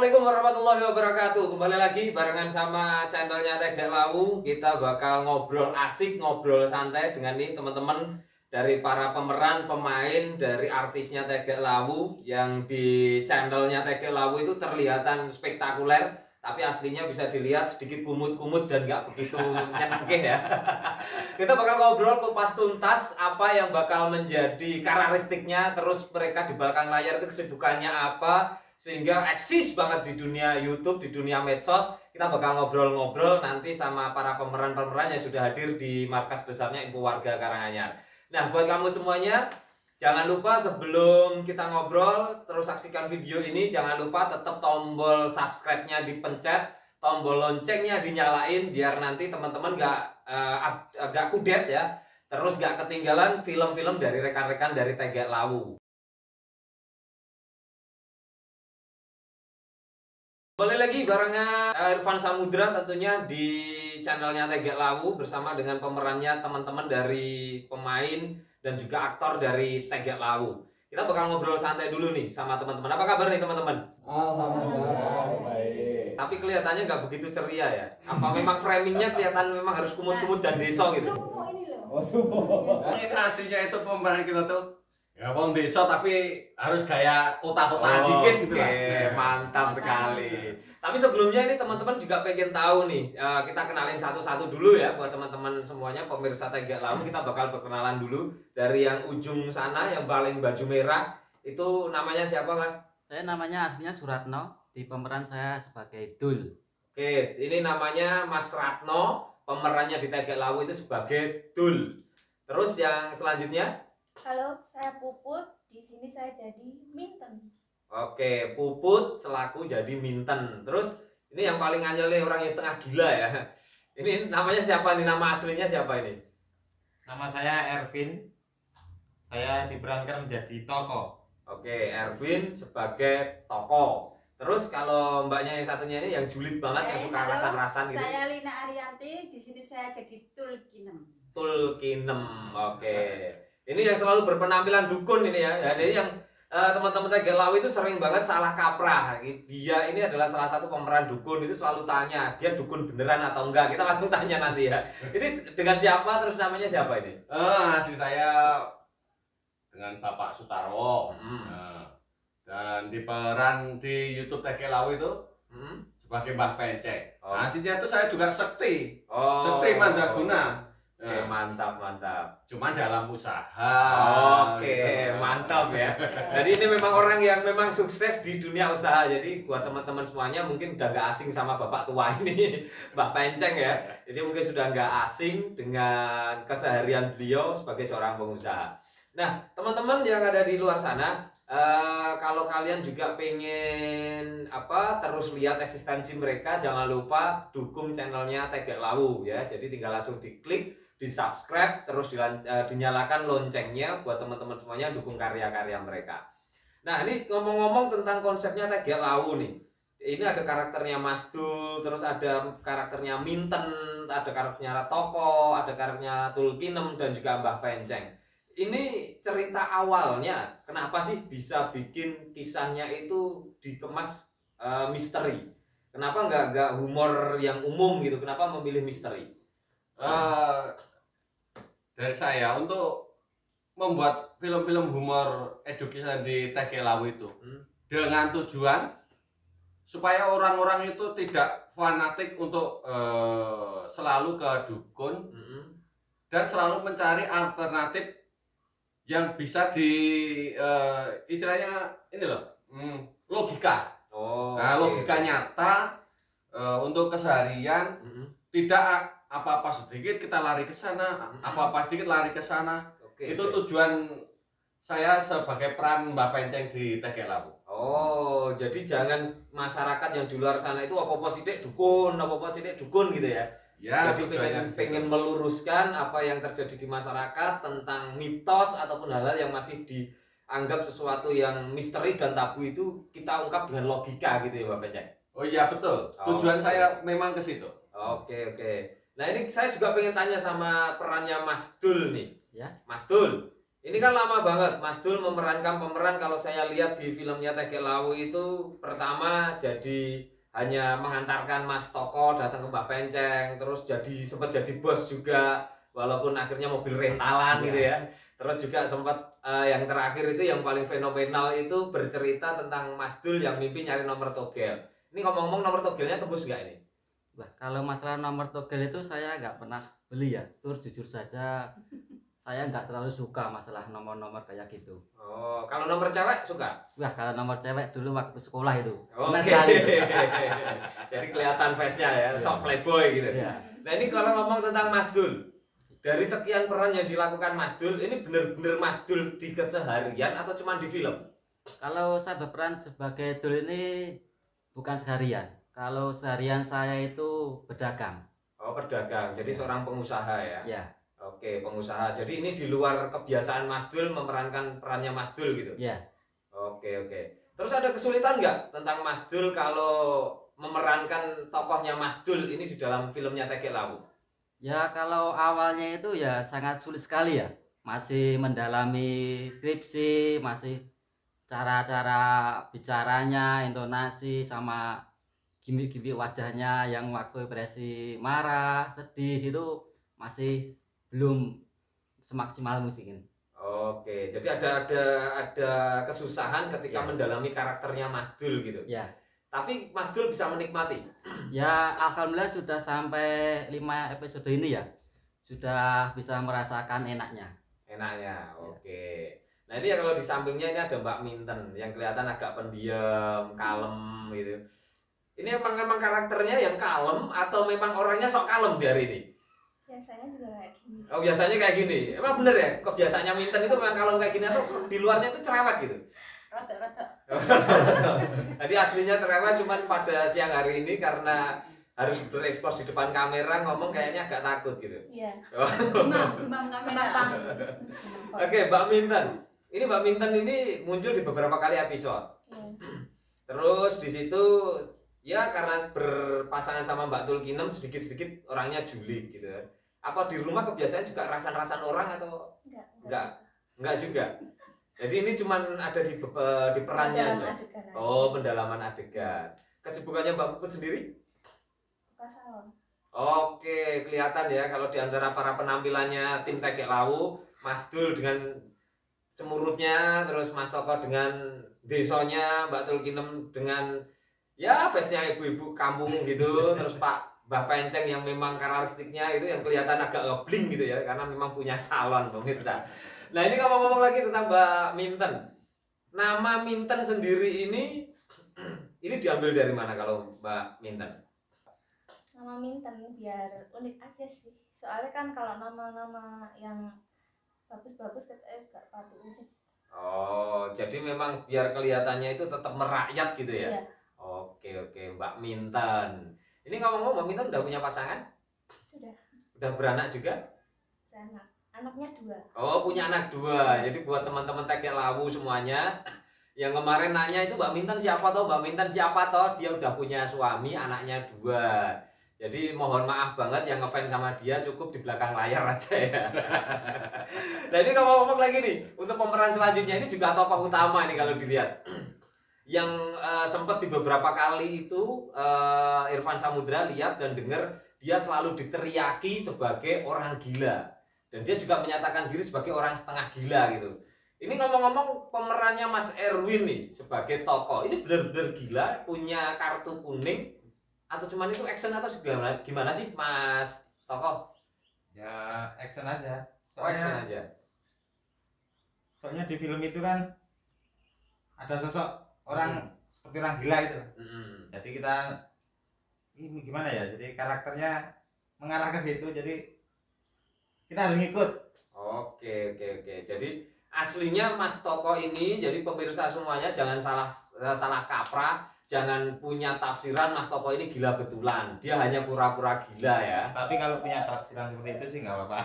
Assalamualaikum warahmatullahi wabarakatuh. Kembali lagi barengan sama channelnya Tegak Lawu. Kita bakal ngobrol asik, ngobrol santai dengan nih teman-teman dari para pemeran, pemain dari artisnya Tegak Lawu yang di channelnya Tegak Lawu itu terlihatan spektakuler, tapi aslinya bisa dilihat sedikit kumut-kumut dan nggak begitu nyenengke ya. Kita bakal ngobrol kupas tuntas apa yang bakal menjadi karakteristiknya, terus mereka di belakang layar itu kesibukannya apa sehingga eksis banget di dunia YouTube, di dunia medsos. Kita bakal ngobrol-ngobrol nanti sama para pemeran-pemeran yang sudah hadir di markas besarnya Info Warga Karanganyar. Nah, buat kamu semuanya, jangan lupa sebelum kita ngobrol terus saksikan video ini, jangan lupa tetap tombol subscribe-nya dipencet, tombol loncengnya dinyalain biar nanti teman-teman gak kudet ya, terus gak ketinggalan film-film dari rekan-rekan dari Tegak Lawu. Kembali lagi barengan Irfan Samudra tentunya di channelnya Tegak Lawu bersama dengan pemerannya teman-teman dari pemain dan juga aktor dari Tegak Lawu. Kita bakal ngobrol santai dulu nih sama teman-teman. Apa kabar nih teman-teman? Alhamdulillah kabar baik. Tapi kelihatannya nggak begitu ceria ya. Apa memang framingnya kelihatan memang harus kumut-kumut dan deso gitu? Oh, subuh. Ini aslinya itu pemeran kita tuh ya wong desa tapi harus gaya kota-kota dikit gitu lah. Oke, mantap sekali. Tapi sebelumnya ini teman-teman juga pengen tahu nih, kita kenalin satu-satu dulu ya buat teman-teman semuanya pemirsa Tegak Lawu. Kita bakal berkenalan dulu dari yang ujung sana yang paling baju merah. Itu namanya siapa, Mas? Saya namanya aslinya Suratno, di pemeran saya sebagai Dul. Oke, ini namanya Mas Ratno, pemerannya di Tegak Lawu itu sebagai Dul. Terus yang selanjutnya? Halo, saya Puput. Di sini saya jadi Minten. Oke, Puput selaku jadi Minten. Terus ini yang paling anyel nih, orang yang setengah gila ya. Ini namanya siapa nih? Nama aslinya siapa ini? Nama saya Ervin. Saya diperankan menjadi Toko. Oke, Ervin sebagai Toko. Terus kalau mbaknya yang satunya ini yang julid banget, yang suka Halo, rasan-rasan gitu. Saya Lina Arianti. Di sini saya jadi Tulkinem. Tulkinem. Oke. Ini yang selalu berpenampilan dukun ini ya. Jadi yang teman-teman Tegak Lawu itu sering banget salah kaprah. Dia ini adalah salah satu pemeran dukun, itu selalu tanya, dia dukun beneran atau enggak? Kita langsung tanya nanti ya. Ini dengan siapa, terus namanya siapa ini? Asli saya dengan Bapak Sutarwo. Hmm. Dan diperan di YouTube Tegak Lawu itu sebagai Mbah Penceng. Oh. Aslinya itu saya juga sekti. Oh. Sekti Mandraguna. Oke, mantap, mantap. Cuma dalam usaha. Oke, mantap ya. Jadi ini memang orang yang memang sukses di dunia usaha. Jadi buat teman-teman semuanya mungkin udah nggak asing sama bapak tua ini, Mbak Penceng ya. Jadi mungkin sudah nggak asing dengan keseharian beliau sebagai seorang pengusaha. Nah, teman-teman yang ada di luar sana, kalau kalian juga pengen terus lihat eksistensi mereka, jangan lupa dukung channelnya Tegak Lawu ya. Jadi tinggal langsung diklik, di subscribe, terus dinyalakan loncengnya buat teman-teman semuanya dukung karya-karya mereka. Nah, ini ngomong-ngomong tentang konsepnya Tegak Lawu nih. Ini ada karakternya Mas Dul, terus ada karakternya Minten, ada karakternya Toko, ada karakternya Tulkinem dan juga Mbah Penceng. Ini cerita awalnya, kenapa sih bisa bikin kisahnya itu dikemas misteri? Kenapa nggak humor yang umum gitu? Kenapa memilih misteri? Dari saya untuk membuat film-film humor education di Tegak Lawu itu dengan tujuan supaya orang-orang itu tidak fanatik untuk selalu ke dukun dan selalu mencari alternatif yang bisa istilahnya ini loh, logika. Nah, logika nyata untuk keseharian. Tidak apa-apa sedikit kita lari ke sana, apa-apa sedikit lari ke sana. Itu tujuan saya sebagai peran Mbak Penceng di Tegak Lawu. Oh, jadi jangan masyarakat yang di luar sana itu apa-apa sidik dukun, apa-apa sidik dukun gitu ya. Ya, jadi pengen meluruskan apa yang terjadi di masyarakat tentang mitos ataupun hal-hal yang masih dianggap sesuatu yang misteri dan tabu itu kita ungkap dengan logika gitu ya Mbak Penceng. Oh iya betul. Tujuan saya memang ke situ. Oke. Nah ini saya juga pengen tanya sama perannya Mas Dul nih. Ya. Mas Dul, Ini kan lama banget Mas Dul memerankan pemeran. Kalau saya lihat di filmnya Teke Lawu itu pertama jadi hanya mengantarkan Mas Toko datang ke Mbak Penceng, terus sempat jadi bos juga walaupun akhirnya mobil rentalan gitu ya. Terus juga sempat yang terakhir itu yang paling fenomenal itu bercerita tentang Mas Dul yang mimpi nyari nomor togel. Ini ngomong-ngomong nomor togelnya tembus nggak ini? Wah, kalau masalah nomor togel itu saya nggak pernah beli ya. Tur jujur saja saya nggak terlalu suka masalah nomor-nomor kayak gitu. Oh, kalau nomor cewek suka? Wah, kalau nomor cewek dulu waktu sekolah itu. Oke. Jadi kelihatan face-nya ya, sok playboy gitu. Ya. Nah ini kalau ngomong tentang Mas Dul, dari sekian peran yang dilakukan Mas Dul, ini bener-bener Mas Dul di keseharian atau cuma di film? Kalau saya berperan sebagai Dul ini bukan seharian. Kalau seharian saya itu berdagang. Oh pedagang, jadi seorang pengusaha ya? Ya. Oke, pengusaha. Jadi ini di luar kebiasaan Mas Dul memerankan perannya Mas Dul gitu? Ya. Oke. Terus ada kesulitan nggak tentang Mas Dul kalau memerankan tokohnya Mas Dul ini di dalam filmnya Teke Lawu? Ya kalau awalnya itu ya sangat sulit sekali ya. Masih mendalami skripsi, masih cara-cara bicaranya, intonasi sama gimmick-gimmick wajahnya yang waktu ekspresi marah, sedih itu masih belum semaksimal mungkin. Oke, jadi ada kesusahan ketika Ya. mendalami karakternya Mas Dul gitu. Ya. Tapi Mas Dul bisa menikmati. Ya alhamdulillah sudah sampai 5 episode ini ya. Sudah bisa merasakan enaknya. Enaknya. Oke. Nah, ini ya kalau di sampingnya ini ada Mbak Minten yang kelihatan agak pendiam, kalem gitu. Ini emang karakternya yang kalem atau memang orangnya sok kalem di hari ini? Biasanya juga kayak gini. Oh, biasanya kayak gini. Emang bener ya? Kebiasaannya Minten itu memang kalem kayak gini atau di luarnya itu cerewet gitu? Rada-rada. Jadi aslinya cerewet, cuman pada siang hari ini karena harus berekspos di depan kamera ngomong kayaknya agak takut gitu. Iya. Demam kamera. Oke, Mbak Minten. Ini Mbak Minten ini muncul di beberapa kali episode. Iya. Terus di situ ya karena berpasangan sama Mbak Tulkinem sedikit-sedikit orangnya julid gitu. Apa di rumah kebiasaan juga rasan-rasan orang atau enggak juga? Jadi ini cuman ada di perannya aja. Oh, pendalaman adegan. Kesibukannya Mbak Puput sendiri? Buka salon. Oke, kelihatan ya kalau di antara para penampilannya tim Teke Lawu, Mas Dul dengan cemurutnya, terus Mas Toko dengan desonya, Mbak Tulkinem dengan ya face-nya ibu-ibu kampung gitu, terus Mbak Penceng yang memang karakteristiknya itu yang kelihatan agak ngebling gitu ya, karena memang punya salon pemirsa. Nah ini ngomong-ngomong lagi tentang Mbak Minten. Nama Minten sendiri ini diambil dari mana kalau Mbak Minten? Nama Minten biar unik aja sih. Soalnya kan kalau nama-nama yang bagus-bagus katanya gak patut unik. Oh, jadi memang biar kelihatannya itu tetap merakyat gitu ya? Iya. Oke, Mbak Minten. Ini ngomong-ngomong Mbak Minten udah punya pasangan? Sudah Udah beranak juga? beranak. Anaknya 2. Oh, punya anak 2. Jadi buat teman-teman Teke Lawu semuanya yang kemarin nanya itu Mbak Minten siapa toh? Mbak Minten siapa toh? Dia udah punya suami, anaknya 2. Jadi mohon maaf banget yang ngefans sama dia, cukup di belakang layar aja ya. Nah ini ngomong-ngomong lagi nih, untuk pemeran selanjutnya ini juga tokoh utama nih kalau dilihat. Yang sempat di beberapa kali itu Irfan Samudra lihat dan dengar dia selalu diteriaki sebagai orang gila. Dan dia juga menyatakan diri sebagai orang setengah gila gitu. Ini ngomong-ngomong pemerannya Mas Erwin nih sebagai tokoh, ini benar-benar gila, punya kartu kuning atau cuman itu action atau gimana sih Mas Tokoh? Ya action aja. Action aja. Soalnya di film itu kan ada sosok orang seperti orang gila gitu. Jadi kita ini gimana ya? Jadi karakternya mengarah ke situ. Jadi kita harus ngikut. Oke. Jadi aslinya Mas Toko ini, jadi pemirsa semuanya jangan salah kaprah, jangan punya tafsiran Mas Toko ini gila betulan. Dia hanya pura-pura gila ya. Tapi kalau punya tafsiran seperti itu sih nggak apa-apa.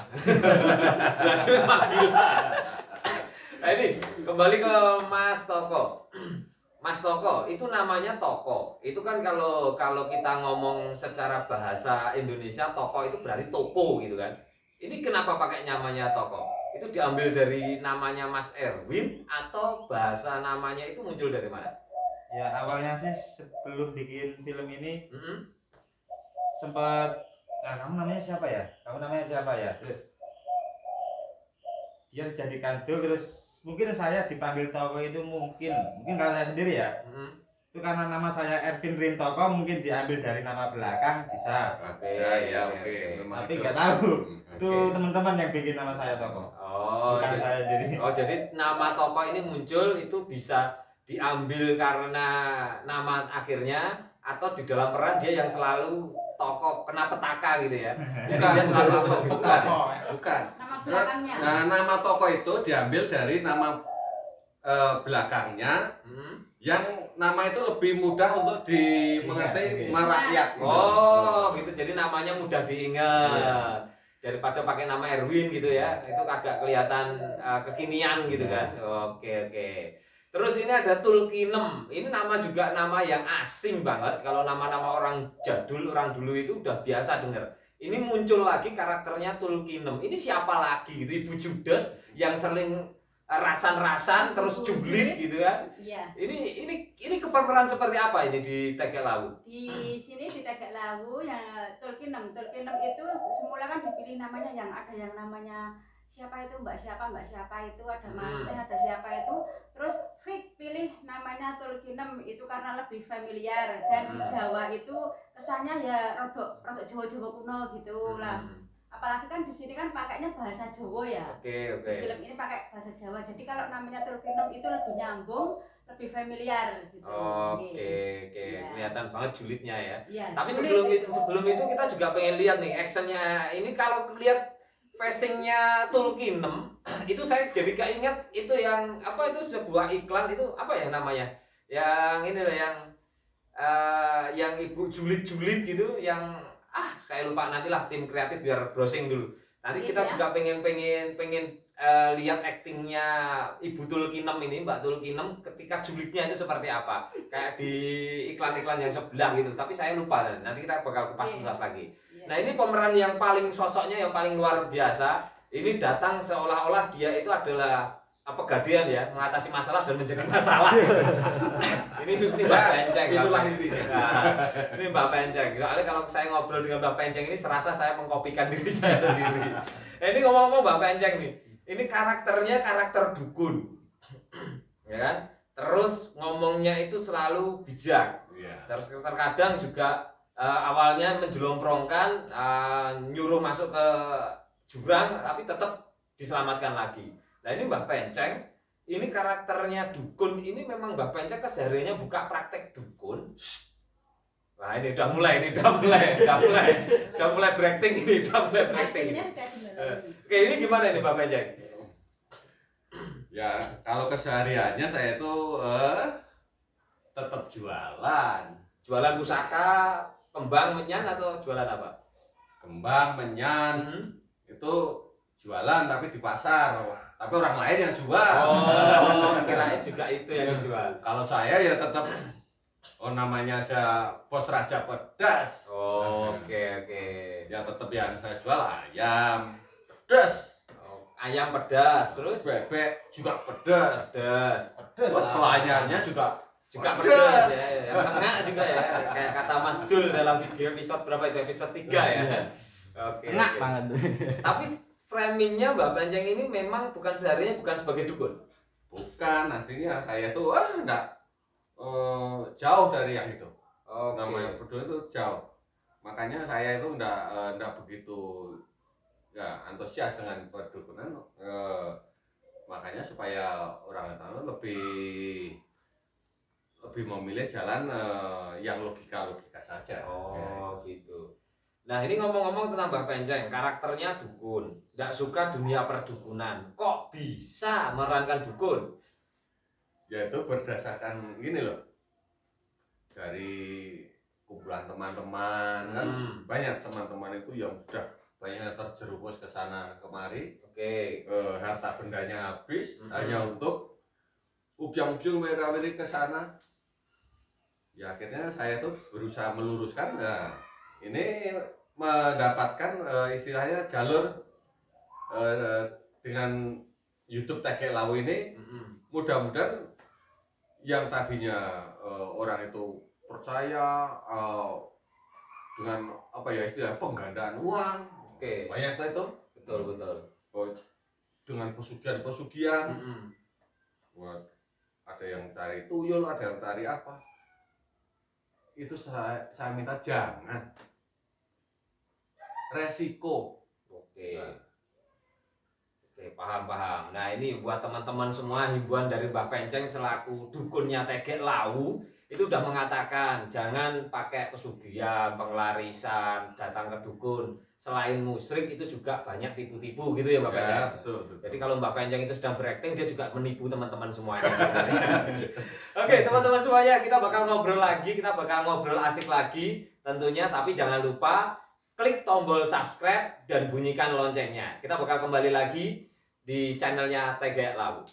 Berarti memang gila. Nah ini kembali ke Mas Toko. Mas Toko itu namanya Toko. Itu kan kalau kita ngomong secara bahasa Indonesia, Toko itu berarti toko gitu kan. Ini kenapa pakai namanya Toko? itu diambil dari namanya Mas Erwin atau bahasa namanya itu muncul dari mana? Ya awalnya sih sebelum bikin film ini Mm-mm. sempat, nah kamu namanya siapa ya? Kamu namanya siapa ya? Terus dia dijadikan Do, terus mungkin saya dipanggil Toko itu mungkin kalau saya sendiri ya. Mm-mm. Itu karena nama saya Erwin Rintoko, mungkin diambil dari nama belakang bisa. Bisa ya, oke. Memang Tapi itu. nggak tahu. Itu Oke. teman-teman yang bikin nama saya Toko. Oh, Bukan jadi, saya sendiri. jadi nama Toko ini muncul itu bisa diambil karena nama akhirnya atau di dalam peran dia yang selalu Toko kena petaka gitu ya. Jadi Bukan, dia selalu apa sih? bukan. Toko. Bukan. Nama belakangnya. Nah, nama toko itu diambil dari nama belakangnya Hmm. yang nama itu lebih mudah untuk dimengerti Iya, merakyat. Oh, gitu. Jadi namanya mudah diingat. Daripada pakai nama Erwin gitu ya. Itu agak kelihatan kekinian gitu kan. Oke, oke. Terus ini ada Tulkinem. Ini nama juga nama yang asing banget. Kalau nama-nama orang jadul, orang dulu itu udah biasa denger. Ini muncul lagi karakternya Tulkinem. Ini siapa lagi gitu? Ibu Judas yang sering rasan-rasan terus julid gitu kan. Iya. Ini kepemeran seperti apa ini di Tegek Lawu? Di sini di Tegak Lawu yang Tulkinem itu semula kan dipilih namanya yang ada yang namanya siapa itu Mbak siapa itu ada Masih ada siapa itu, terus Fik pilih namanya Tulkinem itu karena lebih familiar dan di Jawa itu kesannya ya rodok Jawa-Jawa kuno gitu lah. Apalagi kan di sini kan pakainya bahasa Jawa ya. Oke. Di film ini pakai bahasa Jawa. Jadi kalau namanya Tulkinem itu lebih nyambung, lebih familiar gitu. Oke. Iya. Kelihatan banget julidnya ya. Iya, Tapi sulit sebelum itu kita juga pengen lihat nih actionnya. Ini kalau lihat facingnya Tulkinem itu saya jadi keinget itu yang apa itu sebuah iklan itu apa ya namanya? Yang ini loh yang ibu julid gitu yang saya lupa, nantilah tim kreatif biar browsing dulu. Nanti kita Iya. juga pengen lihat aktingnya Ibu Tulkinem ini, Mbak Tulkinem ketika julidnya itu seperti apa. Kayak di iklan-iklan yang sebelah gitu. Tapi saya lupa, nanti kita bakal kupas lagi. Iya. Nah, ini pemeran yang paling sosoknya yang paling luar biasa. Ini datang seolah-olah dia itu adalah Pegadian ya, mengatasi masalah dan menjadi masalah. ini Mbak Penceng. Itulah intinya. Nah, ini Mbak Penceng. Soalnya kalau saya ngobrol dengan Mbak Penceng ini serasa saya mengkopikan diri saya sendiri. Ini ngomong-ngomong Mbak Penceng nih, ini karakternya karakter dukun, ya kan? Terus ngomongnya itu selalu bijak. Iya. Terus terkadang juga awalnya menjelomprongkan, nyuruh masuk ke jurang, tapi tetap diselamatkan lagi. Nah ini Mbah Penceng, ini karakternya dukun, ini memang Mbah Penceng kesehariannya buka praktek dukun. Nah ini udah mulai breaking ini, Akhirnya kayak gimana? Oke, ini gimana ini Mbah Penceng? Ya, kalau kesehariannya saya itu tetap jualan. Jualan pusaka, kembang, menyan atau jualan apa? Kembang, menyan, itu jualan tapi di pasar. Tapi orang lain yang jual. Oh, kirain juga itu yang dijual. Kalau saya ya tetap namanya aja Bos Raja Pedas. Oke. Ya tetap yang saya jual ayam pedas. Ayam pedas, terus Bebek juga pedas. pedas. Buat pelayannya juga Pedas ya. Yang sengak juga ya. Kayak kata Mas Dul dalam video episode berapa itu? Episode 3 ya. Oke. Enak banget. Tapi framingnya Mbak Penceng ini memang bukan seharinya bukan sebagai dukun. bukan, aslinya saya tuh enggak jauh dari yang itu. Oke. Namanya berdua itu jauh. Makanya saya itu enggak begitu ya antusias dengan perdukunan. Makanya supaya orang tahu lebih memilih jalan yang logika saja. Oh gitu. Nah ini ngomong-ngomong tentang Mbah Penceng, karakternya dukun, nggak suka dunia perdukunan. Kok bisa memerankan dukun? Ya itu berdasarkan gini loh, dari kumpulan teman-teman kan banyak teman-teman itu yang sudah banyak terjerumus ke sana kemari. Oke. Harta bendanya habis hanya untuk ubyang-ubyung mereka ke sana. Ya akhirnya saya tuh berusaha meluruskan. Nah, ini mendapatkan istilahnya jalur dengan YouTube Tegek Lawu ini mudah-mudahan yang tadinya orang itu percaya dengan apa ya istilah penggandaan uang, Oke. banyak tuh itu Betul. dengan pesugihan, buat ada yang cari tuyul, ada yang cari apa, itu saya minta jangan, resiko. Oke. Oke, paham. Nah, ini buat teman-teman semua, himbauan dari Mbah Penceng selaku dukunnya Tegek Lawu itu udah mengatakan jangan pakai pesugihan, pengelarisan, datang ke dukun. Selain musyrik itu juga banyak tipu-tipu gitu ya Mbak Penceng. Ya, betul. Jadi kalau Mbak Penceng itu sedang berakting, dia juga menipu teman-teman semuanya sebenarnya. Oke, teman-teman semuanya, kita bakal ngobrol lagi, kita bakal ngobrol asik lagi tentunya, tapi jangan lupa klik tombol subscribe dan bunyikan loncengnya. Kita bakal kembali lagi di channelnya Tegek Lawu.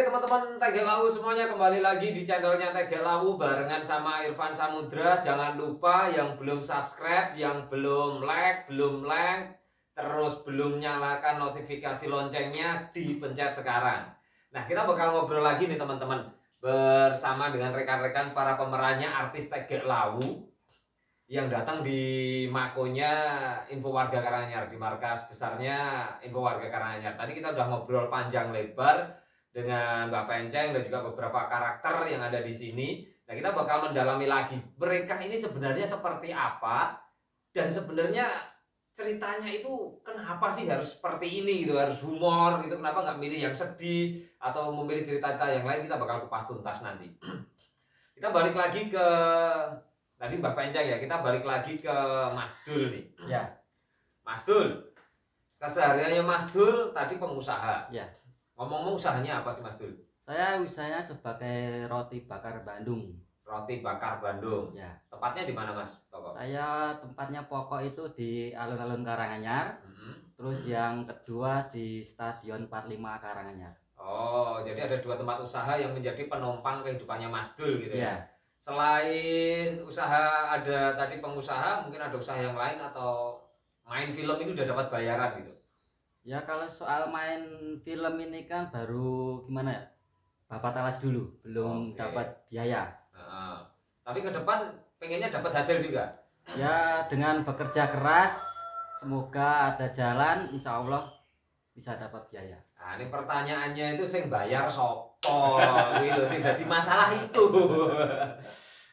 Teman-teman Tegek Lawu semuanya, kembali lagi di channelnya Tegek Lawu barengan sama Irfan Samudra. Jangan lupa yang belum subscribe, yang belum like, terus belum nyalakan notifikasi loncengnya, dipencet sekarang. Nah, kita bakal ngobrol lagi nih teman-teman bersama dengan rekan-rekan para pemerannya artis Tegek Lawu yang datang di makonya Info Warga Karanganyar, di markas besarnya Info Warga Karanganyar. Tadi kita udah ngobrol panjang lebar dengan Mbak Penceng dan juga beberapa karakter yang ada di sini. Nah, kita bakal mendalami lagi mereka ini sebenarnya seperti apa dan sebenarnya ceritanya itu kenapa sih harus seperti ini gitu, harus humor gitu, kenapa nggak milih yang sedih atau memilih cerita-cerita yang lain. Kita bakal kupas tuntas nanti. Kita balik lagi ke tadi Mbak Penceng ya, kita balik lagi ke Mas Dul nih. Ya. Mas Dul, kesehariannya Mas Dul tadi pengusaha. Ya. Ngomong-ngomong usahanya apa sih Mas Dul? Saya usahanya sebagai roti bakar Bandung. Roti bakar Bandung. Ya. Tepatnya di mana Mas Toko? Saya tempatnya pokok itu di alun-alun Karanganyar. Terus yang kedua di Stadion 45 Karanganyar. Oh, jadi ada dua tempat usaha yang menjadi penumpang kehidupannya Mas Dul gitu ya. Ya. Selain usaha ada tadi pengusaha, mungkin ada usaha yang lain atau main film ini udah dapat bayaran gitu. Ya kalau soal main film ini kan baru gimana ya, bapak talas dulu, belum dapat biaya. Tapi ke depan pengennya dapat hasil juga. Ya dengan bekerja keras, semoga ada jalan, insya Allah bisa dapat biaya. Nah ini pertanyaannya itu sing bayar sopo, ini loh sing jadi masalah itu.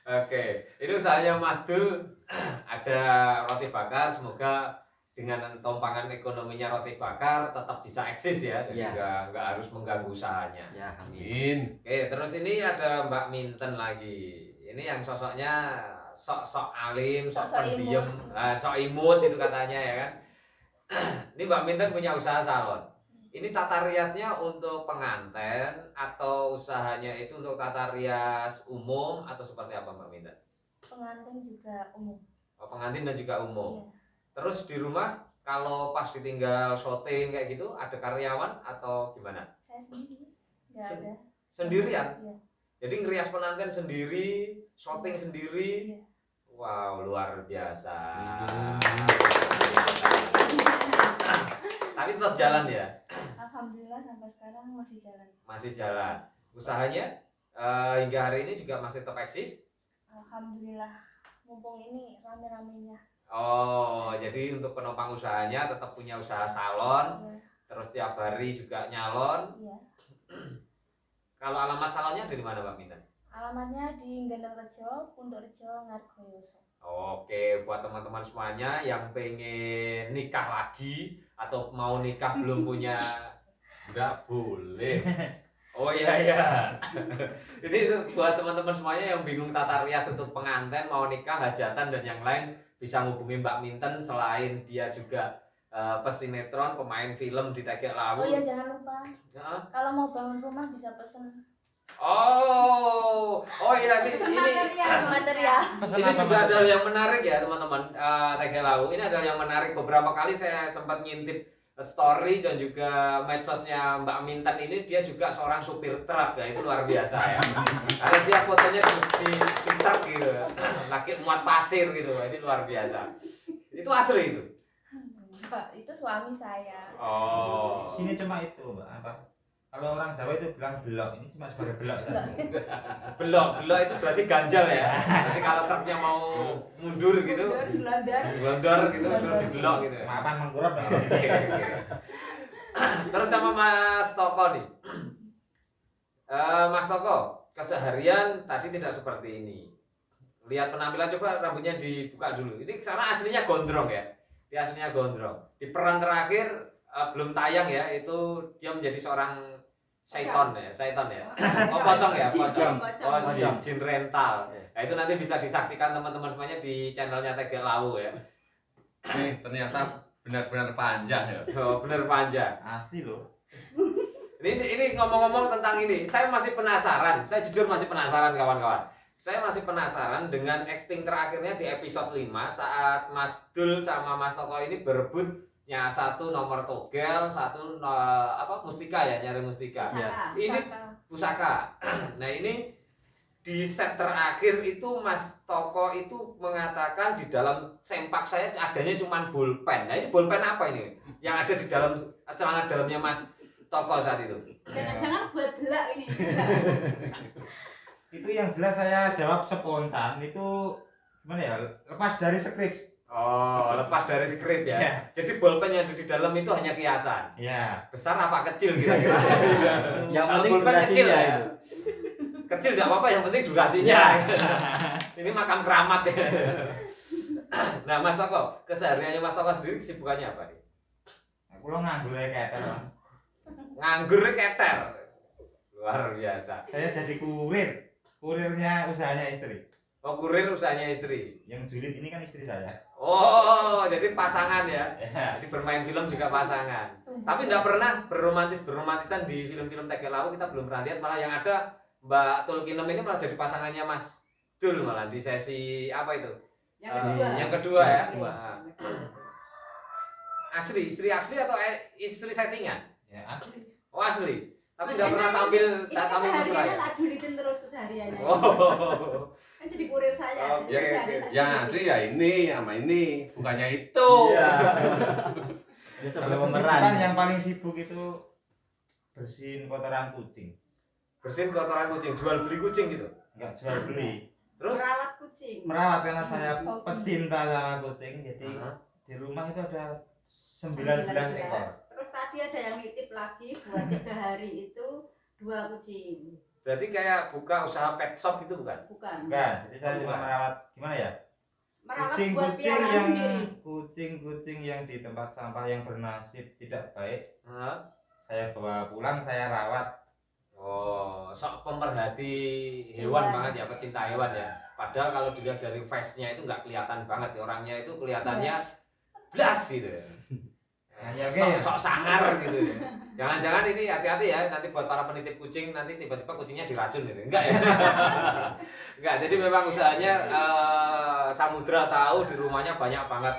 Oke, ini usahanya Mas Dul ada roti bakar, semoga dengan tompangan ekonominya roti bakar tetap bisa eksis ya, jadi nggak harus mengganggu usahanya. Ya, amin. Oke, terus ini ada Mbak Minten lagi. Ini yang sosoknya sok-sok alim, sok pendiam, sok imut itu katanya ya kan. Ini Mbak Minten punya usaha salon. Ini tata riasnya untuk pengantin atau usahanya itu untuk tata rias umum atau seperti apa Mbak Minten? Pengantin juga umum. Oh, pengantin dan juga umum. Iya. Terus di rumah kalau pas ditinggal syuting kayak gitu ada karyawan atau gimana? Saya sendiri, nggak ada. Sendirian? Iya. Jadi ngerias pengantin sendiri, syuting sendiri. Iya. Wow, luar biasa. Tapi tetap jalan ya? Alhamdulillah sampai sekarang masih jalan. Masih jalan. Usahanya hingga hari ini juga masih tetap eksis? Alhamdulillah, mumpung ini rame-ramenya. Oh, jadi untuk penumpang usahanya tetap punya usaha salon, Iya. terus tiap hari juga nyalon. Iya. Kalau alamat salonnya dari mana Mbak Minten? Alamatnya di Gendeng Rejo, Punduk Rejo, Ngargoyoso. Oke, buat teman-teman semuanya yang pengen nikah lagi atau mau nikah belum punya, nggak boleh. Oh iya ya. Ini buat teman-teman semuanya yang bingung tata rias untuk pengantin, mau nikah, hajatan dan yang lain bisa ngubungi Mbak Minten. Selain dia juga pesinetron, pemain film di Tegek Lawu. Oh iya, jangan lupa. Heeh. Kalau mau bangun rumah bisa pesen Oh iya ini material. ini juga ada yang menarik ya teman-teman. Tegek Lawu ini ada yang menarik. Beberapa kali saya sempat ngintip story dan juga medsosnya Mbak Minten ini, dia juga seorang supir truk ya, itu luar biasa ya. Karena dia fotonya di truk gitu, lagi muat pasir gitu, ini luar biasa. Itu asli itu. Pak, itu suami saya. Oh. Sini cuma itu, Mbak. Apa? Kalau orang Jawa itu bilang belok, ini cuma sebagai belok. Belok itu berarti ganjal ya. Nanti kalau truknya mau mundur gitu, glondor gitu, terus dibelok gitu. Ya. Maafan mengkurap. Oke. Terus sama Mas Toko nih. Mas Toko, keseharian tadi tidak seperti ini. Lihat penampilan, coba rambutnya dibuka dulu. Ini karena aslinya gondrong ya. Dia aslinya gondrong. Di peran terakhir belum tayang ya, itu dia menjadi seorang Syaiton ya. Oh, pocong ya, pocong. Oh, jin rental. Nah, itu nanti bisa disaksikan teman-teman semuanya di channelnya Tegek Lawu ya. Ini ternyata benar-benar panjang ya. Oh, bener panjang. Asli loh. Ini ngomong-ngomong tentang ini, saya masih penasaran. Saya jujur masih penasaran kawan-kawan. Saya masih penasaran dengan acting terakhirnya di episode 5 saat Mas Dul sama Mas Toko ini berebutnya satu nomor togel, satu mustika ya, nyari mustika. Ini pusaka. Nah, ini di set terakhir itu Mas Toko itu mengatakan di dalam sempak saya adanya cuma bolpen. Nah, ini bolpen apa ini? Yang ada di dalam celana dalamnya Mas Toko saat itu. Jangan buat belak ini. Itu yang jelas saya jawab spontan itu gimana ya? Lepas dari skrip. Oh, lepas dari skrip ya. Ya. Jadi bolpen yang ada di dalam itu hanya kiasan. Ya. Besar apa kecil kira-kira? Yang Kalau penting bolpen kecil durasinya ya. itu. Kecil enggak apa-apa, yang penting durasinya. Ini makam keramat ya. Nah, Mas Toko, kesehariannya Mas Toko sendiri kesibukannya apa nih? Aku lo nganggur ya keter. Nganggur keter. Luar biasa. Saya jadi kurir. Kurirnya usahanya istri. Oh, kurir usahanya istri. Yang julid ini kan istri saya. Oh, jadi pasangan ya. Ya. Jadi bermain film juga pasangan. Tapi enggak pernah berromantisan di film-film Tegek Lawu, kita belum pernah lihat. Malah yang ada Mbak Tulkinem ini malah jadi pasangannya Mas Dul malah di sesi apa itu? Yang kedua ya. Wah. Asli, istri asli atau istri settingan? Ya asli. Oh, asli. Tapi enggak pernah tampil mesra ya. Tak julidin terus kesehariannya. Oh. Kan jadi kurir saya. Oke, jadi keseharian tak Yang julidin. asli ya ini sama ini, bukannya itu. Iya. Dia Kalau sebagai kesibukan pemeran. yang paling sibuk itu bersihin kotoran kucing. Bersihin kotoran kucing, jual beli kucing gitu. Enggak jual beli. Terus Merawat kucing. Merawat karena saya pecinta sama kucing. Jadi Aha. di rumah itu ada 19 ekor. Terus tadi ada yang nitip lagi buat 3 hari itu 2 kucing. berarti kayak buka usaha pet shop itu bukan? Bukan. Enggak, jadi saya cuma Bukan. merawat gimana ya? Merawat buat Kucing-kucing piaraan yang sendiri. kucing-kucing yang di tempat sampah yang bernasib tidak baik, Hah? saya bawa pulang, saya rawat. Oh, sok pemerhati hewan Hewan. banget ya, pecinta hewan ya. Padahal kalau dilihat dari face-nya itu nggak kelihatan banget, orangnya itu kelihatannya blas gitu. Hanya oke Sok, ya. sok sangar gitu. Jangan-jangan ini hati-hati ya, nanti buat para penitip kucing nanti tiba-tiba kucingnya diracun gitu. Enggak ya? Enggak, jadi memang usahanya Samudra tahu di rumahnya banyak banget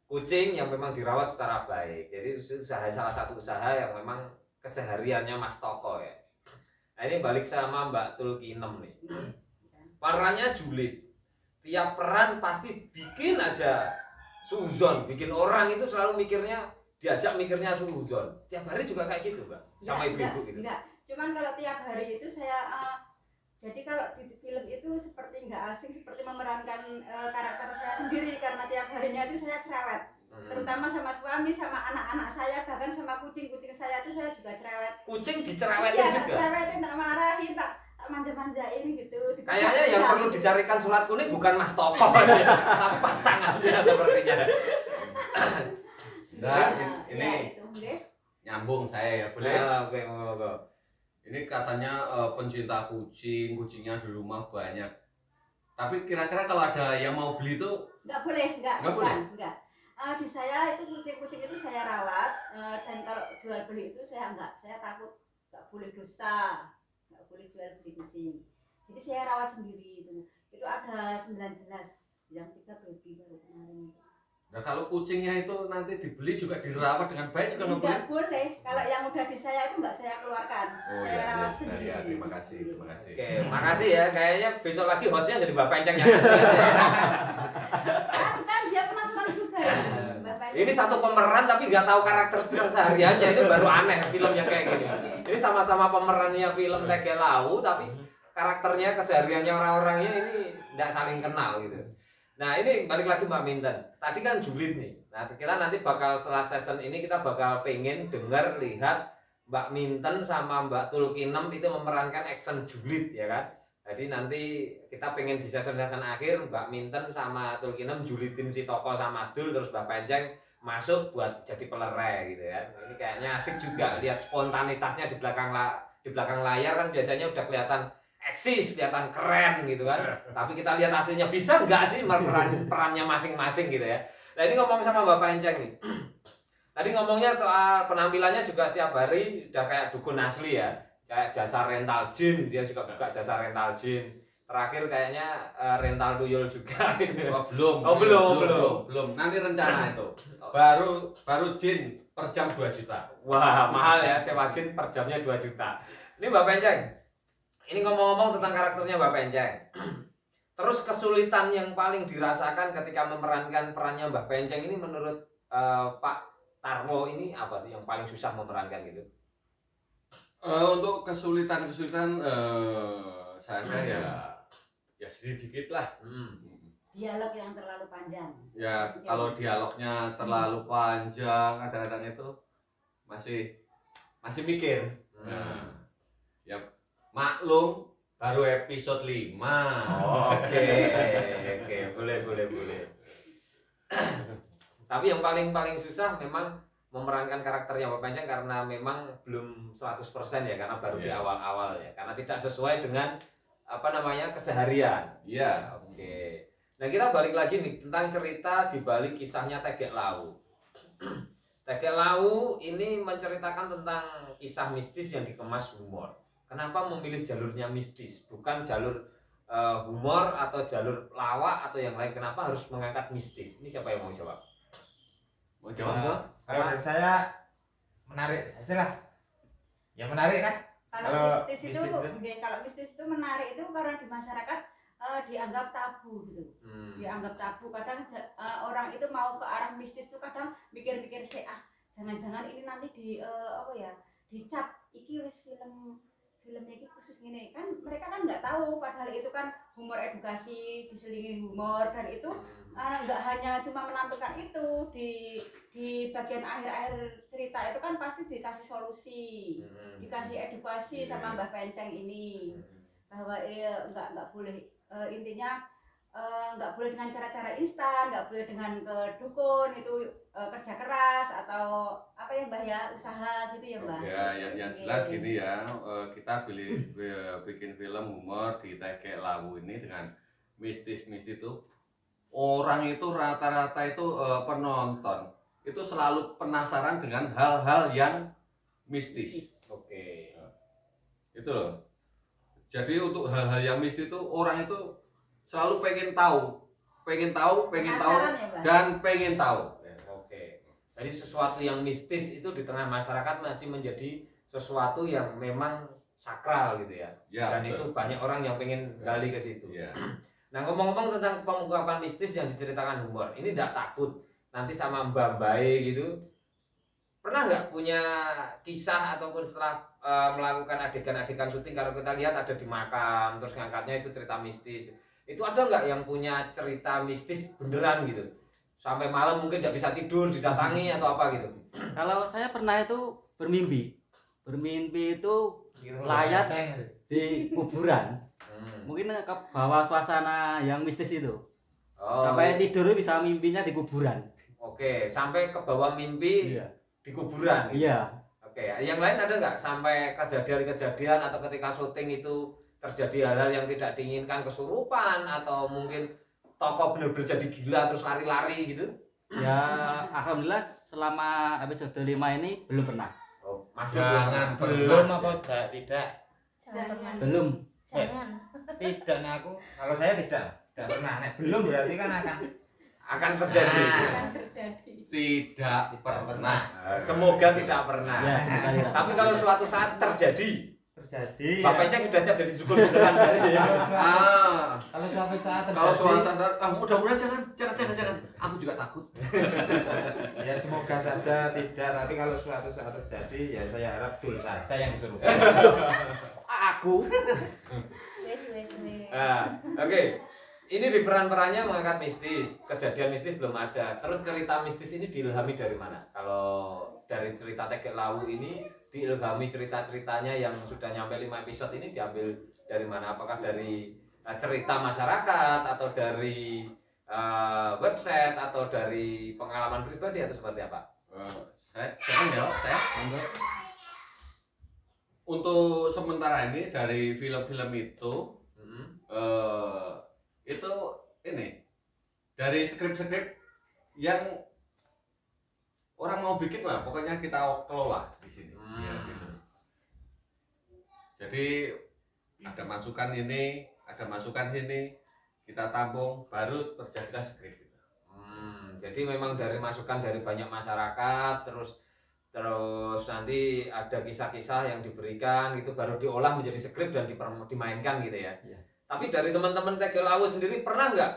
kucing yang memang dirawat secara baik. Jadi itu salah satu usaha yang memang kesehariannya Mas Toko ya. Nah, ini balik sama Mbak Tulkinem nih. Perannya julid. Tiap peran pasti bikin aja suzon, bikin orang itu selalu mikirnya, diajak mikirnya suzon. Tiap hari juga kayak gitu, Mbak. Sama ibu-ibu gitu. Enggak. Cuman kalau tiap hari itu saya jadi kalau di film itu seperti nggak asing, seperti memerankan karakter saya sendiri karena tiap harinya itu saya cerewet. Terutama sama suami, sama anak-anak saya, bahkan sama kucing-kucing saya itu saya juga cerewet. Kucing dicerewetin Iya, tak juga. cerewetin, tak marahin, tak manja-manjain gitu. Kayaknya yang perlu dicarikan surat kuning bukan Mas Toko ya, tapi pasangannya sepertinya. Nah, Ya, ini itu, nggih. nyambung saya ya, boleh? Ya, oke, monggo. Ini katanya pencinta kucing, kucingnya di rumah banyak. Tapi kira-kira kalau ada yang mau beli tuh Nggak boleh, Nggak bukan, boleh? enggak. Di saya itu kucing-kucing itu saya rawat, dan kalau jual beli itu saya enggak, saya takut nggak boleh dosa, nggak boleh jual beli kucing. Jadi saya rawat sendiri itu ada 19, yang 3 baby baru kemarin. Nah kalau kucingnya itu nanti dibeli juga dirawat dengan baik juga nggak boleh? Nggak boleh, kalau yang udah di saya itu nggak saya keluarkan, saya rawat sendiri. Ya, terima kasih, terima kasih. Oke, makasih ya. Kayaknya besok lagi hostnya jadi Mbak Penceng ya. Kan dia penasaran juga ya. Bapak Ini satu pemeran tapi nggak tahu karakter sehariannya, itu baru aneh film yang kayak gini. Ini sama-sama pemerannya film Tege Lawu tapi karakternya kesehariannya orang-orangnya ini nggak saling kenal gitu. Nah ini balik lagi Mbak Minten. Tadi kan julid nih. Nah kita nanti bakal setelah season ini kita bakal pengen dengar lihat Mbak Minten sama Mbak Tulkinem itu memerankan action julid ya kan. Jadi nanti kita pengen di season-season akhir Mbak Minten sama Tulkinem julidin si Toko sama Dul, terus Mbak Penceng masuk buat jadi pelerai gitu ya. Ini kayaknya asik juga lihat spontanitasnya di belakang layar kan biasanya udah kelihatan eksis, kelihatan keren gitu kan. Tapi kita lihat hasilnya bisa nggak sih perannya masing-masing gitu ya. Nah ini ngomong sama Mbak Penceng nih. Tadi ngomongnya soal penampilannya juga setiap hari udah kayak dukun asli ya. Kayak jasa rental jin, dia juga buka jasa rental jin. Terakhir kayaknya rental tuyul juga gitu. Oh, belum. Belum. Belum. Nanti rencana itu. Baru jin per jam 2 juta. Wah, mahal ya sewa jin per jamnya 2 juta. Ini Mbak Penceng. Ini ngomong-ngomong tentang karakternya Mbak Penceng. Terus kesulitan yang paling dirasakan ketika memerankan perannya Mbak Penceng ini menurut Pak Tarwo ini apa sih yang paling susah memerankan gitu? Untuk kesulitan saya ya sedikit lah. dialog yang terlalu panjang. Ya kalau dialognya terlalu panjang kadang-kadang itu masih mikir. Nah, ya maklum baru episode 5. Oke, boleh. Tapi yang paling susah memang memerankan karakternya Mbak Penceng karena memang belum 100% ya, karena baru di awal-awal ya, karena tidak sesuai dengan keseharian. Iya. Oke. Nah kita balik lagi nih tentang cerita di balik kisahnya Tege Lawu. Tege Lawu ini menceritakan tentang kisah mistis yang dikemas humor. Kenapa memilih jalurnya mistis, bukan jalur humor atau jalur lawak atau yang lain? Kenapa harus mengangkat mistis? Ini siapa yang mau jawab? Mau jawab? Kalau dari saya menarik saja lah. Ya menarik kan? Kalau mistis itu menarik itu karena di masyarakat dianggap tabu gitu. Dianggap tabu. Kadang orang itu mau ke arah mistis itu kadang mikir-mikir jangan-jangan ini nanti dicap iki wis filmnya ini khusus gini kan, mereka kan nggak tahu padahal itu kan humor edukasi diselingi humor, dan itu nggak hanya cuma menampilkan itu di bagian akhir-akhir cerita itu kan pasti dikasih solusi, dikasih edukasi sama Mbah Penceng ini bahwa nggak boleh intinya nggak boleh dengan cara-cara instan, nggak boleh dengan ke dukun itu kerja keras atau apa ya Mbah ya, usaha gitu ya Mbah. Ya, yang jelas gini ya, kita bikin film humor di Tege Lawu ini dengan mistis itu, orang itu rata-rata itu penonton itu selalu penasaran dengan hal-hal yang mistis. Oke. Itu loh. Jadi untuk hal-hal yang mistis itu orang itu selalu pengen tahu Ya, dan pengen tahu. Oke. Jadi sesuatu yang mistis itu di tengah masyarakat masih menjadi sesuatu yang memang sakral gitu ya. Ya, dan betul. itu banyak orang yang pengen gali ke situ. Ya. Nah ngomong-ngomong tentang pengungkapan mistis yang diceritakan humor, ini tidak takut nanti sama Mbak Bae gitu? Pernah nggak punya kisah ataupun setelah melakukan adegan-adegan syuting, kalau kita lihat ada di makam terus ngangkatnya itu cerita mistis, itu ada nggak yang punya cerita mistis beneran gitu sampai malam mungkin tidak bisa tidur didatangi atau apa gitu? Kalau saya pernah itu bermimpi itu layat di kuburan. Mungkin ke bawah suasana yang mistis itu. Sampai tidur bisa mimpinya di kuburan. Oke, sampai ke bawah mimpi di kuburan. Iya. Oke, yang lain ada nggak sampai kejadian-kejadian atau ketika syuting itu terjadi hal-hal yang tidak diinginkan, kesurupan atau mungkin tokoh benar-benar jadi gila terus lari-lari gitu? Ya alhamdulillah selama episode 5 ini belum pernah. Oh, Mas Jangan Belum pernah. apa tidak? Jangan pernah. Belum. Jangan. Tidak ngaku. Kalau saya tidak pernah. Nek belum berarti kan akan terjadi. Akan terjadi. Tidak pernah. Semoga tidak pernah. Ya, semoga tidak. Tapi kalau suatu saat terjadi, terjadi. Pak Pecah sudah siap jadi dukun beneran berarti ya. Kalau suatu saat terjadi. Kalau suatu saat mudah-mudahan jangan. Aku juga takut. Ya semoga saja tidak. Tapi kalau suatu saat terjadi, ya saya harap Dul saja yang disuruh. Aku. Wes. Oke. Ini di peran-perannya mengangkat mistis, kejadian mistis belum ada. Terus cerita mistis ini diilhami dari mana? Kalau dari cerita Tegek Lawu ini diilhami cerita-ceritanya yang sudah nyampe 5 episode ini diambil dari mana? Apakah dari cerita masyarakat atau dari website atau dari pengalaman pribadi atau seperti apa? Saya jawab saya. Untuk sementara ini dari film-film itu ini dari skrip-skrip yang orang mau bikin lah, pokoknya kita kelola di sini. Ya, gitu. Jadi ada masukan ini, ada masukan sini, kita tampung, baru terjadilah skrip itu. Jadi memang dari masukan dari banyak masyarakat, terus nanti ada kisah-kisah yang diberikan itu baru diolah menjadi skrip dan dimainkan gitu ya. Ya. Tapi dari teman-teman Tegek Lawu sendiri pernah nggak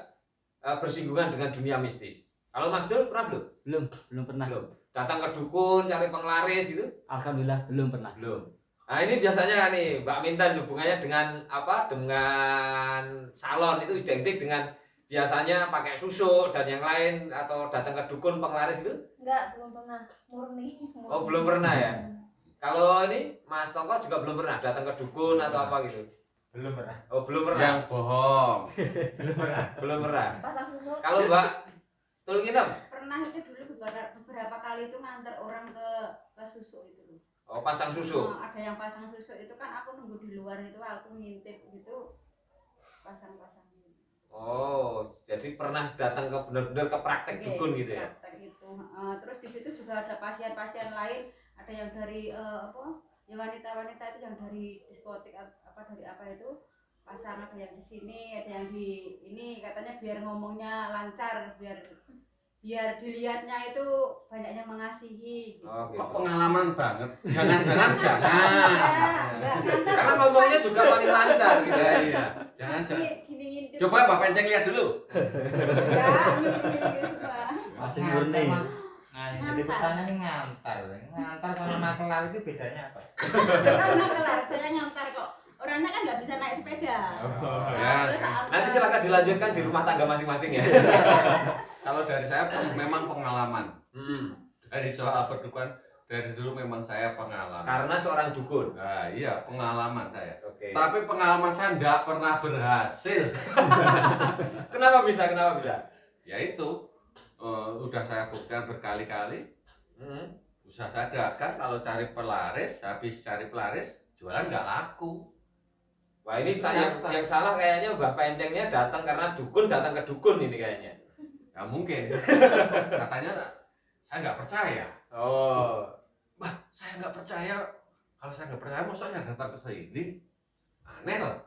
bersinggungan dengan dunia mistis? Kalau Mas Dul pernah belum? Belum pernah. Belum. Datang ke dukun cari penglaris gitu? Alhamdulillah belum pernah. Belum. Nah ini biasanya nih Mbak Mintan hubungannya dengan apa? Dengan salon itu identik dengan biasanya pakai susuk dan yang lain atau datang ke dukun penglaris itu? Enggak, belum pernah. Murni. Oh belum pernah ya? Kalau ini Mas Tongko juga belum pernah datang ke dukun atau apa gitu? Belum pernah. Oh belum pernah. Yang bohong. Belum pernah. Belum pernah. Pasang susu. Kalau Mbak Tulkinem? Pernah itu dulu beberapa kali itu nganter orang ke susu itu loh. Oh pasang susu. Ada yang pasang susu itu kan aku nunggu di luar itu aku ngintip gitu pasang-pasang. Oh, jadi pernah datang ke benar-benar ke praktek dukun gitu ya? Praktek itu. Terus di situ juga ada pasien-pasien lain, ada yang dari ya wanita-wanita itu yang dari diskotik dari apa itu pasang, ada yang di sini, ada yang di ini katanya biar ngomongnya lancar, biar dilihatnya itu banyak yang mengasihi. Gitu. Oh, gitu. Kok pengalaman banget. Jangan. Karena ngomongnya juga paling lancar gitu ya. Iya. Jangan. Gini, Coba Mbak Penceng lihat dulu. Ya, gini semua. Masih murni. Nah, jadi pertanyaan ngantar sama makelar itu bedanya apa? Karena kelar saya ngantar kok. Orangnya kan nggak bisa naik sepeda. Ya, Terus tak antar. Nanti silakan dilanjutkan di rumah tangga masing-masing ya. Kalau dari saya memang pengalaman. Hmm. Dari soal perdukuan dari dulu memang saya pengalaman. Karena seorang dukun. Nah, iya pengalaman saya. Oke. Tapi pengalaman saya tidak pernah berhasil. Kenapa bisa? Ya itu udah saya buktikan berkali-kali. Usaha saya dagang kalau cari pelaris, habis cari pelaris jualan nggak laku. Wah ini yang salah kayaknya Mbak Pencengnya datang karena dukun datang ke dukun ini kayaknya. Nggak mungkin. Katanya saya nggak percaya. Oh. Bah, saya nggak percaya. Kalau saya nggak percaya, masa saya datang ke sini? Aneh loh.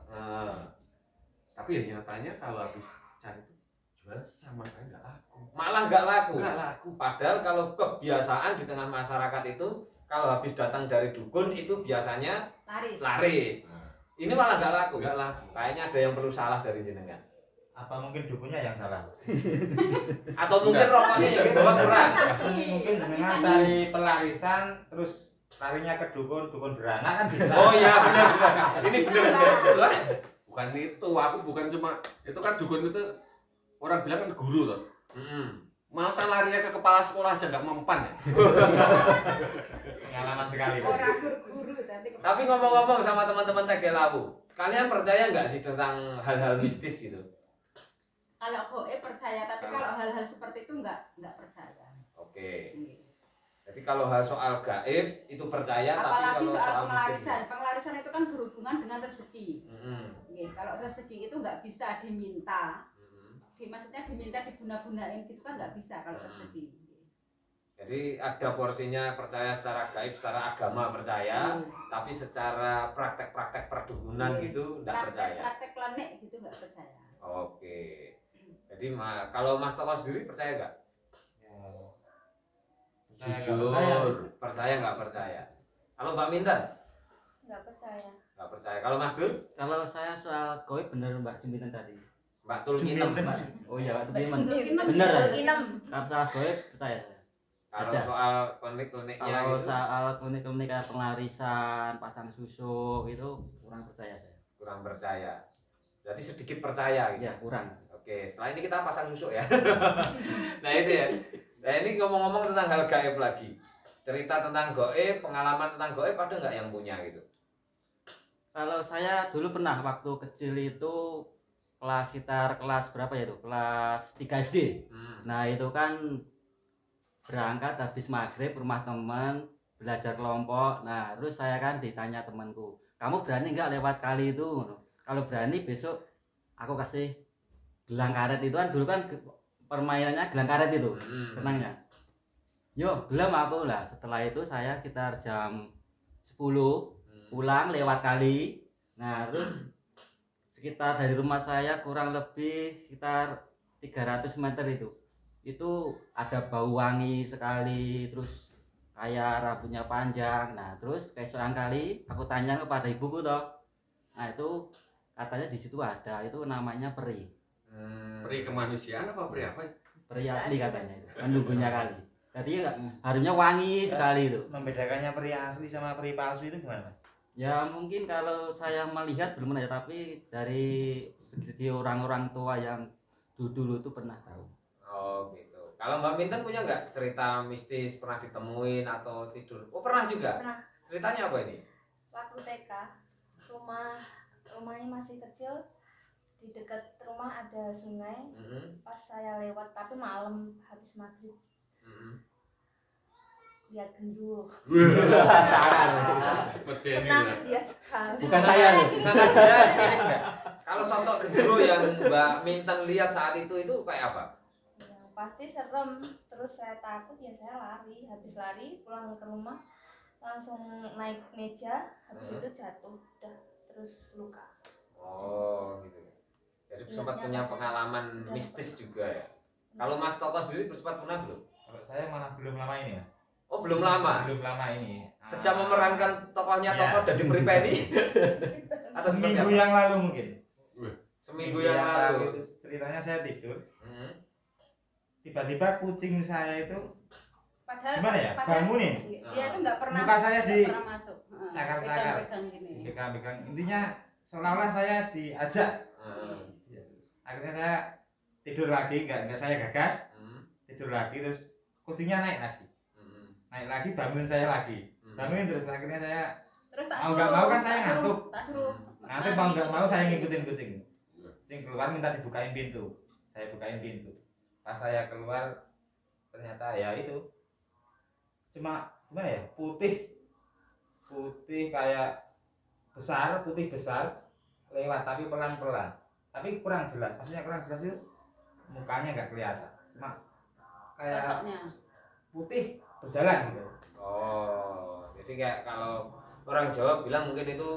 Tapi ya nyatanya kalau habis cari itu jualan sama sekali nggak laku. Malah nggak laku. Nggak laku. Padahal kalau kebiasaan di tengah masyarakat itu kalau habis datang dari dukun itu biasanya laris. Ini malah nggak laku. Nggak laku. Kayaknya ada yang perlu salah dari jenengan. Apa mungkin dukunnya yang salah? Atau mungkin rokoknya yang dibawa kurang. Mungkin dengan cari pelarisan terus larinya ke dukun beranak kan bisa. Oh iya benar. Ini benar. Lah, bukan itu. Aku bukan cuma itu kan dukun itu orang bilang kan guru loh. Masa larinya ke kepala sekolah aja nggak mempan ya? Pengalaman sekali. Orang berguru Tapi ngomong-ngomong sama teman-teman Tegek Lawu, kalian percaya nggak sih tentang hal-hal mistis gitu? kalau goib percaya, tapi kalau hal-hal seperti itu enggak percaya. Oke. Jadi kalau hal soal gaib itu percaya, apalagi tapi kalau soal mistis. pengelarisan itu kan berhubungan dengan rezeki. Kalau rezeki itu nggak bisa diminta, maksudnya diminta dibuna-bunain gitu kan nggak bisa kalau persegi. Jadi ada porsinya percaya secara gaib, secara agama percaya, tapi secara praktek-praktek perdukunan gitu enggak percaya. Praktek klenik gitu nggak percaya. Oke. Jadi kalau Mas Toko sendiri percaya nggak? Jujur, percaya nggak percaya? Kalau Mbak Minten? Nggak percaya. Nggak percaya. Kalau Mas Dul? Kalau saya soal gaib bener Mbak Juminten tadi. Mbak Tulkinem. Oh iya, Mbak Juminten. Bener. Kalau soal gaib percaya. Kalau Ada. soal klinik-kliniknya Kalau gitu, soal klinik-klinik kayak pelarisan, pasang susuk itu kurang percaya saya. kurang percaya. Berarti sedikit percaya gitu. Ya kurang. Oke, setelah ini kita pasang susuk ya. Nah itu ya. Nah ini ngomong-ngomong tentang hal gaib lagi. Cerita tentang gaib, pengalaman tentang gaib ada nggak yang punya gitu? Kalau saya dulu pernah waktu kecil itu sekitar kelas berapa ya itu? Kelas 3 SD. Nah itu kan berangkat habis maghrib rumah teman belajar kelompok. Nah terus saya kan ditanya temanku, kamu berani nggak lewat kali itu? Kalau berani besok aku kasih gelang karet. Itu kan dulu kan permainannya gelang karet itu senangnya. Yo belum aku lah. Setelah itu saya sekitar jam 10 pulang lewat kali. Nah terus sekitar dari rumah saya kurang lebih sekitar 300 meter itu ada bau wangi sekali, terus kayak rambutnya panjang. Nah terus keesokan kali aku tanya kepada ibuku toh, nah itu katanya di situ ada, itu namanya peri. Peri kemanusiaan apa peri apa? Peri asli katanya itu, menunggunya kali. Jadi harumnya wangi sekali itu. Membedakannya peri asli sama peri palsu itu gimana, Mas? Ya mungkin kalau saya melihat belum ada, tapi dari segi orang-orang tua yang dulu itu pernah tahu. Oh gitu. Kalau Mbak Minten punya nggak cerita mistis pernah ditemuin atau tidur? Oh pernah juga. Pernah. Ceritanya apa ini? Waktu TK, rumahnya masih kecil, di dekat rumah ada sungai. Pas saya lewat tapi malam habis maghrib, lihat genderuwo. Pernah lihat sekali. Bukan saya loh. Kalau sosok genderuwo yang Mbak Minten lihat saat itu kayak apa? Ya, pasti serem. Terus saya takut ya saya lari. Habis lari pulang ke rumah langsung naik meja. Habis itu jatuh udah terus luka. Oh gitu. Jadi sempat Lihatnya punya pas- pengalaman udah. mistis juga ya. Kalau Mas Toko sendiri sempat pernah belum? Kalau saya malah belum lama ini, Mas. Oh belum lama. Belum lama ini. Sejak memerankan tokohnya Iya. tokoh dari Pripeni atau seperti seminggu apa? yang lalu mungkin. Seminggu yang lalu. itu ceritanya saya tidur, Hmm. tiba-tiba kucing saya itu Padahal gimana ya, bangunin. Dia itu nggak pernah Muka saya nggak di pernah masuk. cakar-cakar. Pegang-pegang gini. Pegang-pegang, intinya seolah-olah saya diajak. Hmm. Akhirnya saya tidur lagi, nggak saya gagas, Hmm. tidur lagi, terus kucingnya naik lagi, Hmm. bangun saya lagi, bangunin terus. Akhirnya saya Terus tak mau nggak mau kan saya tak suruh- ngantuk. tak suruh nanti mau nggak mau saya ngikutin kucing keluar, minta dibukain pintu, saya bukain pintu. Pas saya keluar ternyata ya itu cuma gimana ya, putih kayak putih besar lewat tapi pelan-pelan, tapi kurang jelas, maksudnya kurang jelas itu mukanya nggak kelihatan, cuma kayak sosoknya. putih berjalan gitu. Oh, jadi kayak kalau orang Jawa bilang mungkin itu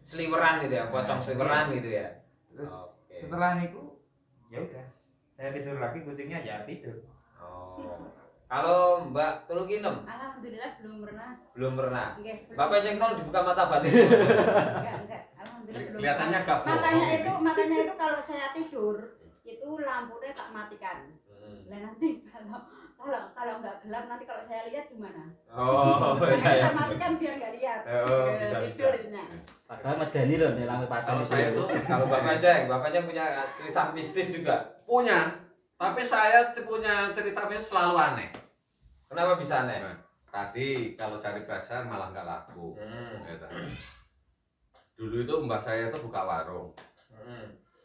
seliweran gitu ya, pocong seliweran gitu ya. Terus Oke. setelah itu ya udah saya tidur lagi, kucingnya ya tidur. Oh. Kalau Mbak Tulkinem Alhamdulillah belum pernah. belum pernah. Nggih, belum. Mbak Penceng tol dibuka mata batin. Enggak. Alhamdulillah belum. Kelihatannya agak bohong. Makanya itu kalau saya tidur itu lampunya tak matikan. Lah nanti kalau nggak gelap nanti kalau saya lihat gimana? Oh, Makanya iya. saya matikan biar nggak lihat. Oh, bisa, bisa. Tidurnya. Padahal medeni loh nih lampu padang. Kalau saya itu Kalau Mbak Penceng punya cerita mistis juga. punya, tapi saya punya cerita mistis selalu aneh. Kenapa bisa aneh? Nah, tadi kalau cari pasar malah nggak laku. Gitu. Dulu itu mbah saya itu buka warung.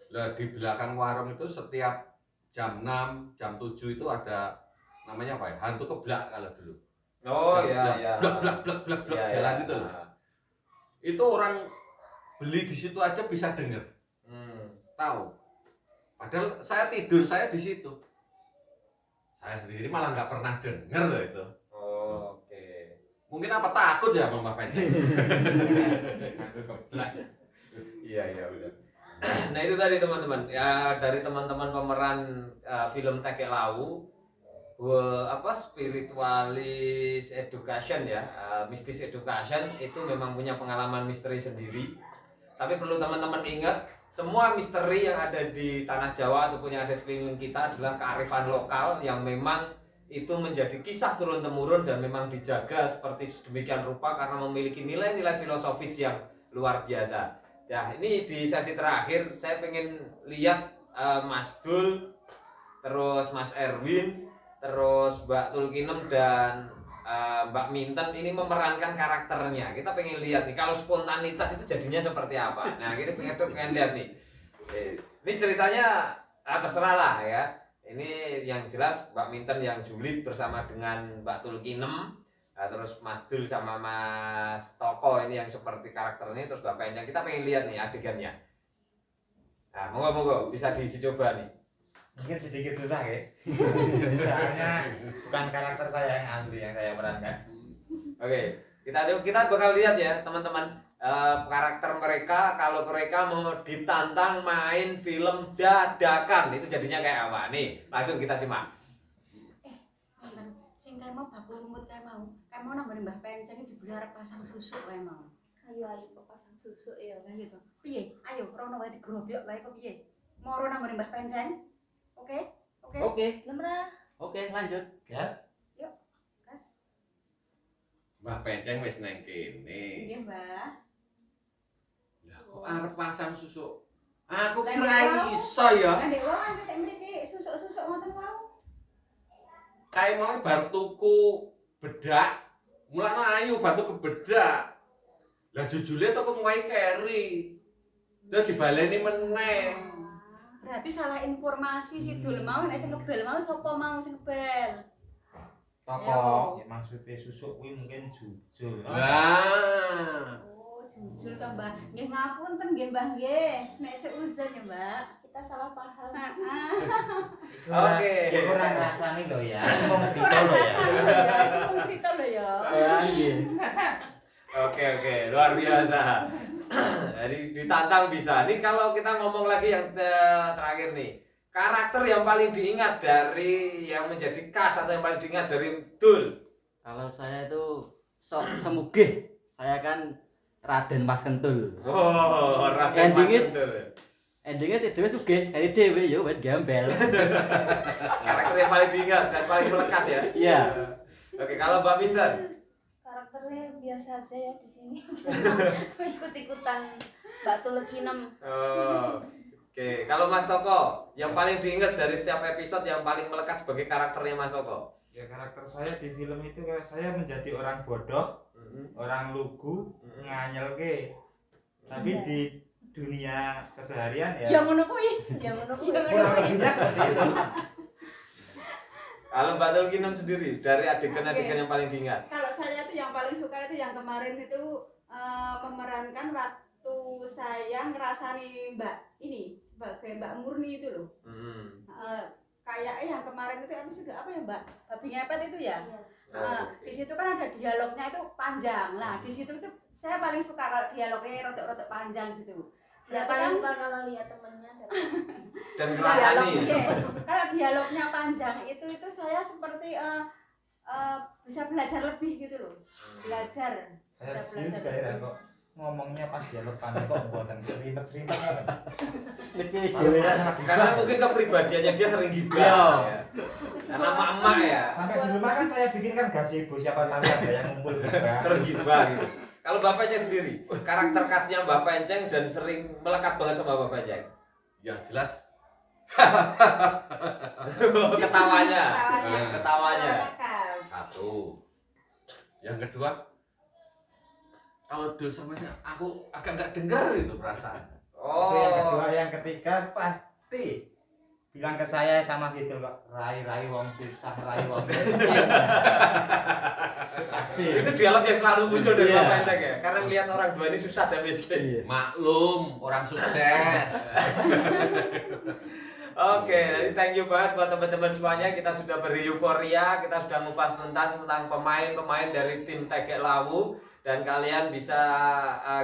Lah di belakang warung itu setiap jam 6, jam 7 itu ada namanya apa ya? Hantu keblak kalau dulu. Oh Blak, iya blak, iya. blak blak blak blak blak, Iya, jalan iya. itu loh. Itu orang beli di situ aja bisa denger, tahu. Padahal saya tidur saya di situ. Saya sendiri malah nggak pernah dengar loh itu. Oh, oke. Mungkin apa takut ya sama Mbak Penceng? Iya benar. Nah itu tadi teman-teman ya, dari teman-teman pemeran film Tekek Lawu, spiritualis education ya, mistis education itu memang punya pengalaman misteri sendiri. Tapi perlu teman-teman ingat, semua misteri yang ada di tanah Jawa ataupun yang ada sekeliling kita adalah kearifan lokal yang memang itu menjadi kisah turun-temurun dan memang dijaga seperti demikian rupa karena memiliki nilai-nilai filosofis yang luar biasa. Ya, ini di sesi terakhir saya pengen lihat Mas Dul, terus Mas Erwin, terus Mbak Tulkinem dan Mbak Minten ini memerankan karakternya. Kita pengen lihat nih kalau spontanitas itu jadinya seperti apa. Nah, kita pengen lihat nih. Ini ceritanya terserah lah ya. Ini yang jelas Mbak Minten yang julid bersama dengan Mbak Tulkinem. Nah, terus Mas Dul sama Mas Toko ini yang seperti karakternya, terus Mbak Penceng. Kita pengen lihat nih adegannya. Nah, monggo bisa dicoba nih. Mungkin sedikit susah ya. Soalnya bukan karakter saya yang asli yang saya perankan. Oke, kita bakal lihat ya teman-teman, karakter mereka kalau mereka mau ditantang main film dadakan itu jadinya kayak apa nih? Langsung kita simak. Sing kayak mau bakul lumut kayak mau nambah Mbah Penceng iki jebule arep pasang susu kayak mau. Ayo kok pasang susu ya. Lah iya to. Piye? Ayo rono wae digrobyok wae kok piye? Moro nambah Mbah Penceng. Oke? Lemrah. Oke, lanjut. Gas. Yuk. Gas. Mbak Penceng wis neng kene. Nggih, Mbah. Lah kok arep pasang susu? Aku Lah, kira Mbak. iso ya. Lah ndek wong sik mriki susuk-susuk ngoten wae. Kayak mau bar tuku bedak. Mulane ayu bar tuku bedak. Lah jujule toko ngowahi keri. Terus dibaleni meneh. Berarti salah informasi si Dul mau nek sing kebel mau sapa mau sing kebel? Toko. Ya, maksudnya susuk kuwi mungkin jujur. Lah. Oh, jujur ta, Mbah. Nggih ngapunten nggih, Mbah nggih. Nek seuzon ya, Mbak. Kita salah paham. Heeh. Oke. Ya kurang rasani lho ya. Ngomong cerita lho ya. Itu mau cerita lho ya. Oke, luar biasa. Jadi ditantang bisa. Ini kalau kita ngomong lagi yang terakhir nih, karakter yang paling diingat dari yang menjadi khas atau yang paling diingat dari Dul. Kalau saya itu sok semugih. Saya kan Raden Mas Kentul. Oh, Raden Mas Endingnya- Kentul. Endingnya sih dhewe sugih, dari dhewe yo wis gembel. Karakter yang paling diingat dan paling melekat ya. Iya. Oke, kalau Mbak Minten. Karakternya biasa aja ya di sini. Ikut-ikutan Mbak Tulkinem. Oh, oke, kalau Mas Toko, yang paling diingat dari setiap episode yang paling melekat sebagai karakternya Mas Toko. Ya karakter saya di film itu kayak saya menjadi orang bodoh, orang lugu, nganyelke. Tapi Iya. di dunia keseharian ya Ya ngono kuwi. Yang menurut Iya, kurang lebihnya seperti itu. Kalau Mbak Tulkinem sendiri, dari adegan-adegan yang paling diingat. Kalau saya tuh yang paling suka itu yang kemarin itu memerankan waktu saya ngerasani Mbak ini sebagai Mbak Murni itu loh. Kayaknya yang kemarin itu apa juga apa ya Mbak? Babi ngepet itu ya. Di situ kan ada dialognya itu panjang. Nah, di situ itu saya paling suka kalau dialognya rotok-rotok panjang gitu. Ya paling suka kalau lihat temennya Dan ngerasani. Kalau dialognya panjang itu saya seperti bisa belajar lebih gitu loh. Belajar. Saya Bisa sendiri belajar juga heran lebih. kok ngomongnya pas dialog panik kok buatan serimet-serimet. Kecil dhewe. Karena mungkin kepribadiannya dia sering gibah. Iya. Ya. Karena emak-emak ya. Sampai di rumah kan saya bikin kan gazebo, siapa tahu ada yang ngumpul juga. Terus gibah gitu. Kalau Bapaknya sendiri, karakter khasnya Mbak Penceng dan sering melekat banget sama Mbak Penceng. Yang jelas Ketawanya. Ketawanya. Ketawanya. satu. Yang kedua, kalau dulu samanya aku agak nggak dengar itu perasaan. Itu yang kedua, Oh. yang ketiga pasti bilang ke saya sama situ kok rai-rai wong susah, rai wong miskin. Pasti. Itu dialog yang selalu muncul dari Iya. Mbak Penceng ya. Karena melihat orang dua ini susah dan miskin. Maklum, orang sukses. Oke, jadi thank you banget buat teman-teman semuanya. Kita sudah bereuforia, kita sudah ngupas tentang pemain-pemain dari tim Tegek Lawu. Dan kalian bisa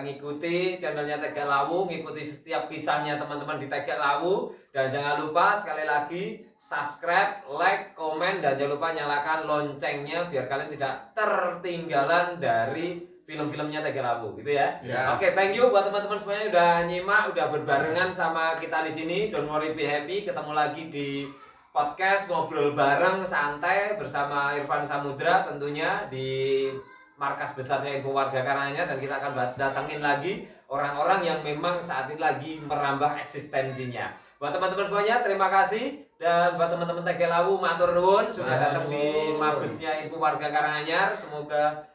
ngikuti channelnya Tegek Lawu, ngikuti setiap kisahnya teman-teman di Tegek Lawu. Dan jangan lupa sekali lagi subscribe, like, komen, dan jangan lupa nyalakan loncengnya biar kalian tidak tertinggalan dari film-filmnya Tegek Lawu, gitu ya. Oke, thank you buat teman-teman semuanya udah nyimak, udah berbarengan sama kita di sini. Don't worry, be happy. Ketemu lagi di podcast ngobrol bareng santai bersama Irfan Samudra tentunya di markas besarnya Info Warga Karanganyar, dan kita akan datangin lagi orang-orang yang memang saat ini lagi merambah eksistensinya. Buat teman-teman semuanya terima kasih, dan buat teman-teman Tegek Lawu matur nuwun sudah datang di mabesnya Info Warga Karanganyar. Semoga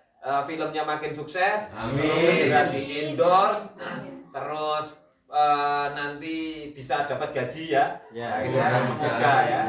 filmnya makin sukses, terus segera di endorse, terus nanti bisa dapat gaji ya, semoga ya.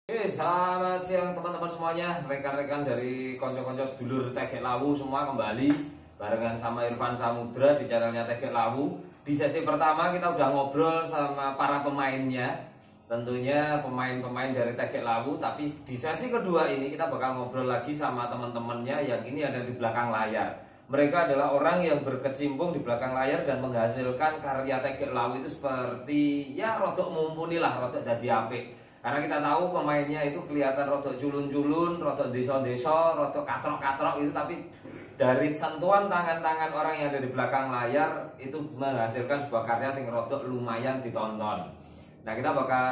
Selamat siang teman-teman semuanya, rekan-rekan dari konco-konco sedulur Tegek Lawu semua kembali barengan sama Irfan Samudra di channelnya Tegek Lawu. Di sesi pertama kita udah ngobrol sama para pemainnya, tentunya pemain-pemain dari Tegek Lawu. Tapi di sesi kedua ini kita bakal ngobrol lagi sama teman-temannya yang ini ada di belakang layar. Mereka adalah orang yang berkecimpung di belakang layar dan menghasilkan karya Tegek Lawu itu seperti ya rodok mumpuni lah, rodok jadi apik. Karena kita tahu pemainnya itu kelihatan rodok culun-culun, rodok deso-deso, rodok katrok-katrok itu, tapi dari sentuhan tangan-tangan orang yang ada di belakang layar itu menghasilkan sebuah karya yang rodok lumayan ditonton. Nah, kita bakal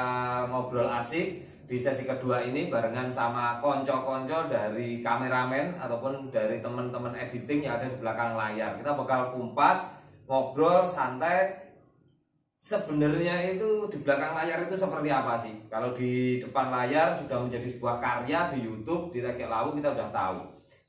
ngobrol asik di sesi kedua ini barengan sama konco-konco dari kameramen ataupun dari teman-teman editing yang ada di belakang layar. Kita bakal kumpas, ngobrol santai. Sebenarnya itu di belakang layar itu seperti apa sih? Kalau di depan layar sudah menjadi sebuah karya di YouTube, di Tegek Lawu kita udah tahu.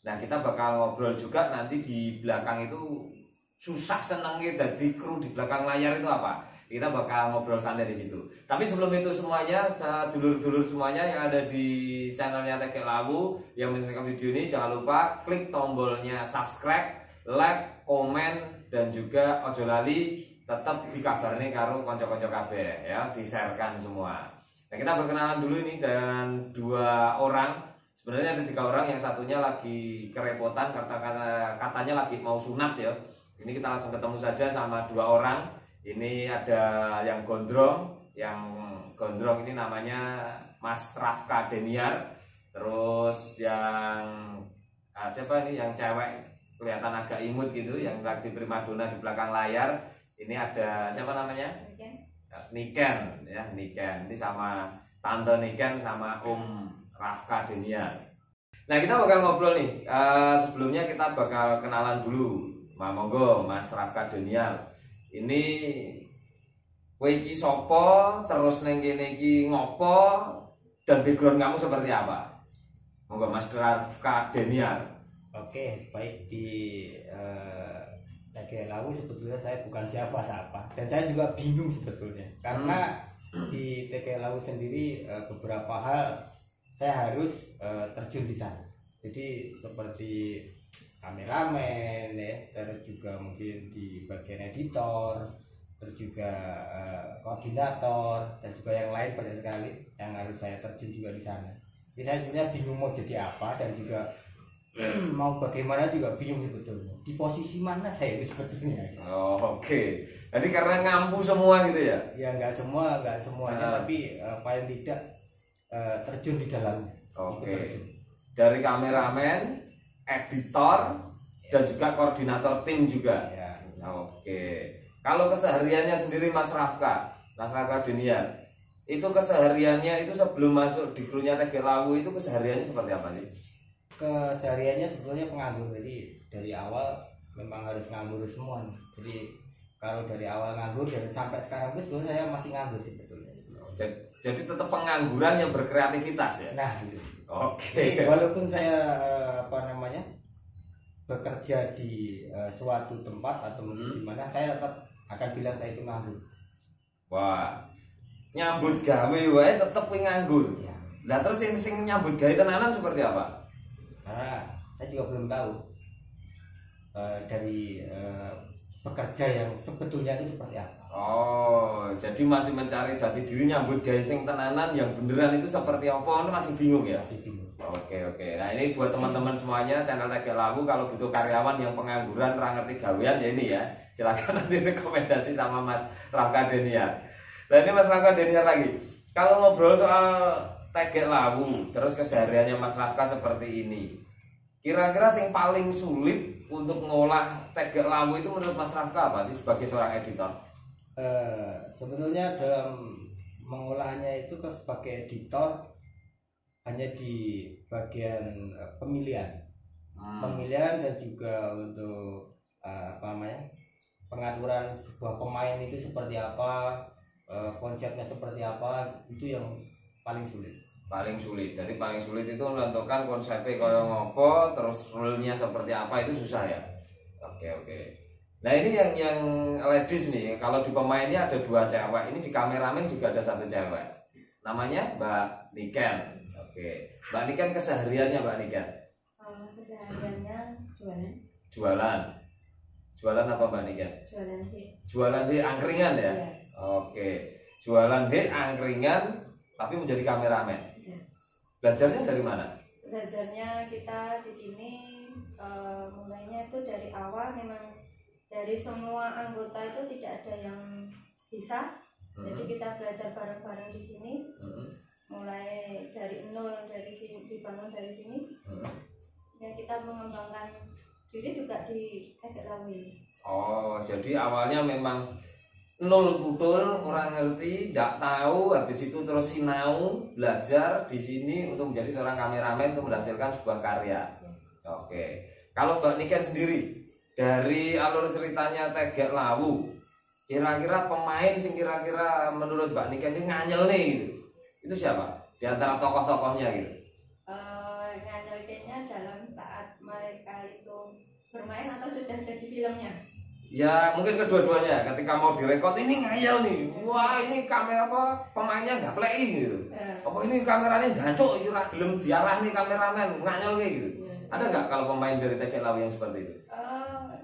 Nah, kita bakal ngobrol juga nanti di belakang itu susah senengnya jadi kru di belakang layar itu apa? Kita bakal ngobrol santai di situ. Tapi sebelum itu semuanya, dulur-dulur semuanya yang ada di channelnya Tegek Lawu yang menyaksikan video ini, jangan lupa klik tombolnya subscribe, like, komen, dan juga ojo lali tetap dikabarnya karo konco-konco kabeh ya, di-sharekan semua. Nah, kita berkenalan dulu ini dan dua orang. Sebenarnya ada 3 orang, yang satunya lagi kerepotan katanya lagi mau sunat ya. Ini kita langsung ketemu saja sama 2 orang. Ini ada yang gondrong ini namanya Mas Rafka Deniar. Terus yang siapa ini yang cewek kelihatan agak imut gitu, yang lagi primadona di belakang layar. Ini ada siapa namanya? Niken ya, Niken. Ini sama Tante Niken sama Om Rafka Deniar. Nah, kita bakal ngobrol nih. Sebelumnya kita bakal kenalan dulu. Monggo Mas Rafka Deniar. Ini kowe iki sapa, terus neng kene iki ngopo, dan background kamu seperti apa? Monggo Mas Rafka Deniar. Oke, baik. Di Tegek Lawu sebetulnya saya bukan siapa-siapa, dan saya juga bingung sebetulnya karena di Tegek Lawu sendiri beberapa hal saya harus terjun di sana. Jadi seperti kameramen ya, terus juga mungkin di bagian editor, terus juga koordinator, dan juga yang lain banyak sekali yang harus saya terjun juga di sana. Jadi saya sebenarnya bingung mau jadi apa, dan juga mau bagaimana juga bingung sebetulnya. Di posisi mana saya itu sebetulnya? Oh, oke. Jadi karena ngampu semua gitu ya? Ya nggak semuanya, tapi paling tidak terjun di dalamnya. Oke. Dari kameramen, editor, dan juga koordinator tim juga. Ya. Oke. Kalau kesehariannya sendiri Mas Rafka Deniar, itu kesehariannya itu sebelum masuk di krunya Tegek Lawu itu kesehariannya seperti apa sih? Kesehariannya sebetulnya penganggur, jadi dari awal memang harus nganggur semua. Jadi kalau dari awal nganggur dan sampai sekarang pun sebetulnya saya masih nganggur sebetulnya. Jadi tetap pengangguran yang berkreativitas ya? Nah, gitu. Oke. Walaupun saya bekerja di suatu tempat atau di mana, saya tetap akan bilang saya itu nganggur. Wah, nyambut gawe wae tetep nganggur. Ya. Lah terus sing nyambut gawe tenanan seperti apa? Karena saya juga belum tahu. dari pekerja yang sebetulnya itu seperti apa. Oh, jadi masih mencari jati diri, nyambut gawe sing tenanan yang beneran itu seperti apa, masih bingung ya? Masih bingung. Oke. Nah ini buat teman-teman semuanya channel Tegek Lawu, kalau butuh karyawan yang pengangguran, ra ngerti gawean ya ini ya. Silakan nanti rekomendasi sama Mas Rafka Deniar. Nah ini Mas Rafka Deniar lagi. Kalau ngobrol soal Tegek Lawu, terus kesehariannya Mas Rafka seperti ini. Kira-kira yang paling sulit untuk ngolah Tegek Lawu itu menurut Mas Rafka apa sih sebagai seorang editor? Sebetulnya dalam mengolahnya itu sebagai editor hanya di bagian pemilihan dan juga untuk pengaturan sebuah pemain itu seperti apa, konsepnya seperti apa, itu yang paling sulit. Jadi paling sulit itu menentukan konsepnya kaya ngopo, terus rule-nya seperti apa, itu susah ya. Oke. Nah ini yang ladies nih, kalau di pemainnya ada 2 cewek, ini di kameramen juga ada 1 cewek. Namanya Mbak Niken. Oke, Mbak Niken kesehariannya Mbak Niken? Kesehariannya Jualan apa Mbak Niken? jualan di angkringan ya? Iya. Oke, jualan di angkringan tapi menjadi kameramen. Iya. Belajarnya dari mana? Belajarnya kita di sini mulainya itu dari awal, memang dari semua anggota itu tidak ada yang bisa. Jadi kita belajar bareng-bareng di sini. Mulai dari nol, dari sini, dibangun dari sini. Ya kita mengembangkan diri juga di Tegek Lawu ini. Oh, jadi awalnya memang nol betul, orang ngerti, tidak tahu, habis itu terus sinau, belajar di sini untuk menjadi seorang kameramen untuk menghasilkan sebuah karya. Oke. Kalau Mbak Niken sendiri, dari alur ceritanya Tegek Lawu, kira-kira pemain sing kira-kira menurut Mbak Niken ini nganyel nih gitu. Itu siapa? Di antara tokoh-tokohnya gitu. Nganyelnya dalam saat mereka itu bermain atau sudah jadi filmnya? Ya mungkin kedua-duanya. Ketika mau direkod ini ngayal nih. Wah ini kamera apa? Pemainnya nggak play gitu. Apa ini kameranya gancuk, ini gelem diarah nih kameramen nganyel kayak gitu. Ada nggak kalau pemain dari Tegek Lawu yang seperti itu?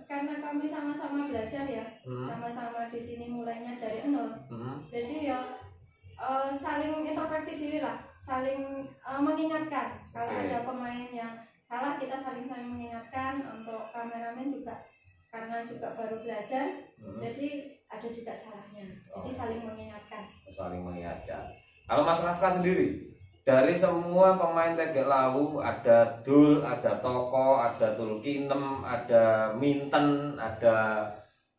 Karena kami sama-sama belajar ya, sama-sama di sini mulainya dari nol. Jadi ya saling introspeksi diri lah, saling mengingatkan. Kalau ada pemain yang salah, kita saling mengingatkan. Untuk kameramen juga, karena juga baru belajar, jadi ada juga salahnya. Jadi saling mengingatkan. Kalau Mas Rafka sendiri, dari semua pemain Tegek Lawu, ada Dul, ada Toko, ada Tulkinem, ada Minten, ada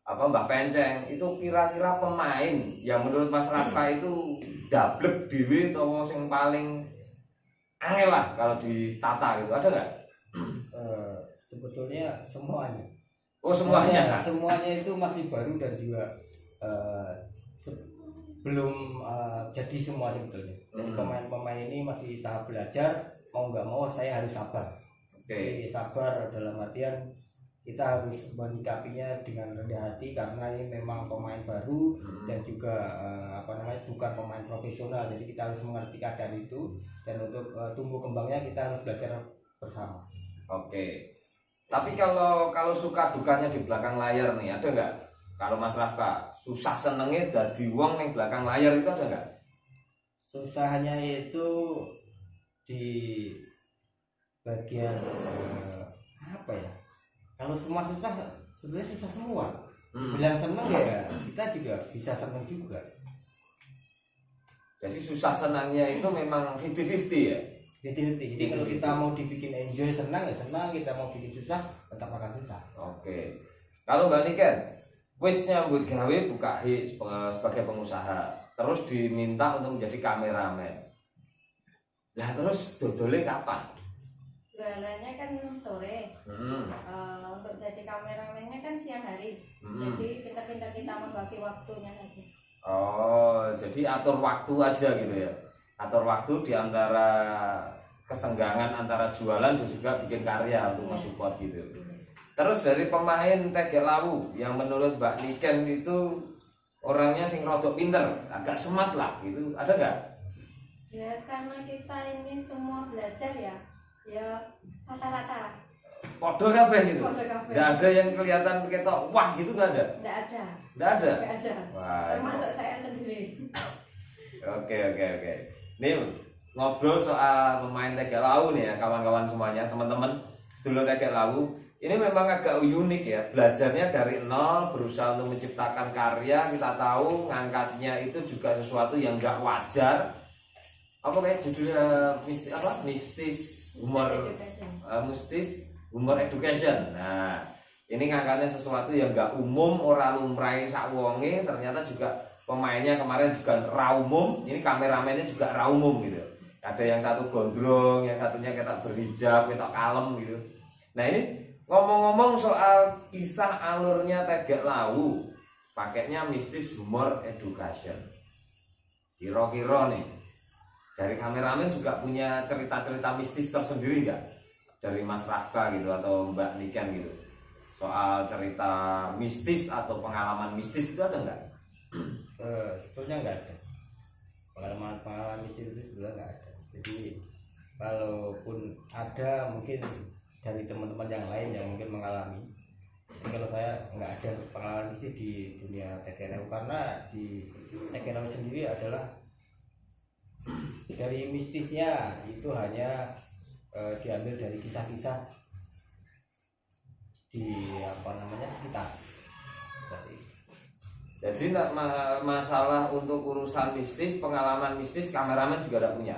Mbah Penceng, itu kira-kira pemain yang menurut Mas Rafka itu dablek dhewe atau yang paling angel lah kalau ditata gitu, ada nggak? Sebetulnya semuanya. Oh semuanya. Semuanya itu masih baru dan juga belum jadi semua sebetulnya. Jadi pemain-pemain ini masih tahap belajar, mau nggak mau saya harus sabar. Jadi sabar dalam artian kita harus menyikapinya dengan rendah hati, karena ini memang pemain baru dan juga bukan pemain profesional. Jadi kita harus mengerti keadaan itu, dan untuk tumbuh kembangnya kita harus belajar bersama. Oke. Tapi kalau suka dukanya di belakang layar nih, ada nggak? Kalau Mas Rafka susah senengnya dadi wong yang belakang layar itu ada nggak? Susahnya itu di bagian apa ya? Kalau semua susah, sebenarnya susah semua. Bilang seneng ya, kita juga bisa seneng juga. Jadi susah senangnya itu memang 50-50 ya? 50-50. Jadi kalau kita mau dibikin enjoy senang ya senang, kita mau bikin susah tetap akan susah. Oke. Kalau Mbak Niken, wis nyambut gawe buka sebagai pengusaha, terus diminta untuk menjadi kameramen. Lah terus dodole kapan? Jualannya kan sore. Untuk jadi kameramennya kan siang hari. Jadi kita membagi waktunya saja. Oh, jadi atur waktu aja gitu ya. Atur waktu di antara kesenggangan antara jualan dan juga bikin karya untuk mensupport gitu. Terus dari pemain Tegek Lawu yang menurut Mbak Niken itu orangnya sing rodok pinter, agak smart lah gitu, ada nggak? Ya karena kita ini semua belajar ya rata-rata. Podo kabeh gitu. Podo kabeh. Nggak ada yang kelihatan ketok wah gitu nggak ada. Nggak ada. Nggak ada. Nggak ada. Wah. Termasuk saya sendiri. Oke. Nih ngobrol soal pemain Tegak Lawu nih ya kawan-kawan semuanya, teman-teman sedulur Tegak Lawu. Ini memang agak unik ya, belajarnya dari nol, berusaha untuk menciptakan karya. Kita tahu ngangkatnya itu juga sesuatu yang nggak wajar. Apa kayak judulnya mistis humor education. Nah, ini ngangkatnya sesuatu yang nggak umum, ora lumrahe sak wonge, ternyata juga pemainnya kemarin juga ra umum, ini kameramennya juga ra umum gitu. Ada yang satu gondrong, yang satunya ketok berhijab, ketok kalem gitu. Nah, ini ngomong-ngomong soal kisah alurnya Tegak Lawu, pakainya mistis humor education. Kira-kira nih, dari kameramen juga punya cerita-cerita mistis tersendiri nggak? Dari Mas Rafka gitu atau Mbak Niken gitu. Soal cerita mistis atau pengalaman mistis itu ada nggak? Sebetulnya nggak ada. Pengalaman mistis itu sebetulnya nggak ada. Jadi kalaupun ada mungkin dari teman-teman yang lain yang mungkin mengalami. Jadi kalau saya nggak ada pengalaman mistis di dunia Tegak Lawu, karena di Tegak Lawu sendiri adalah dari mistisnya itu hanya diambil dari kisah-kisah di sekitar. Jadi masalah untuk urusan mistis, pengalaman mistis kameramen juga tidak punya.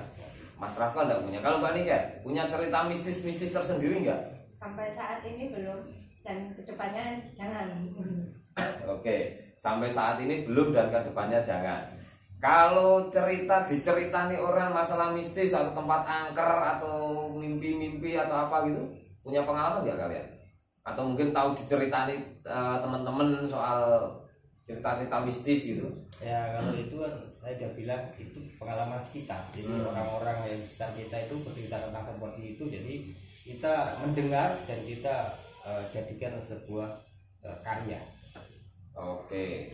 Mas Rafka tidak punya. Kalau Mbak Niken punya cerita mistis tersendiri nggak? Sampai saat ini belum, dan kedepannya jangan. Oke, sampai saat ini belum dan kedepannya jangan. Kalau diceritani orang masalah mistis atau tempat angker atau mimpi-mimpi atau apa gitu, punya pengalaman nggak kalian? Atau mungkin tahu diceritani teman-teman soal cerita-cerita mistis gitu? Ya kalau itu kan saya udah bilang itu pengalaman sekitar. Jadi orang-orang yang di sekitar kita itu bercerita tentang seperti itu. Jadi kita mendengar dan kita jadikan sebuah karya. Oke.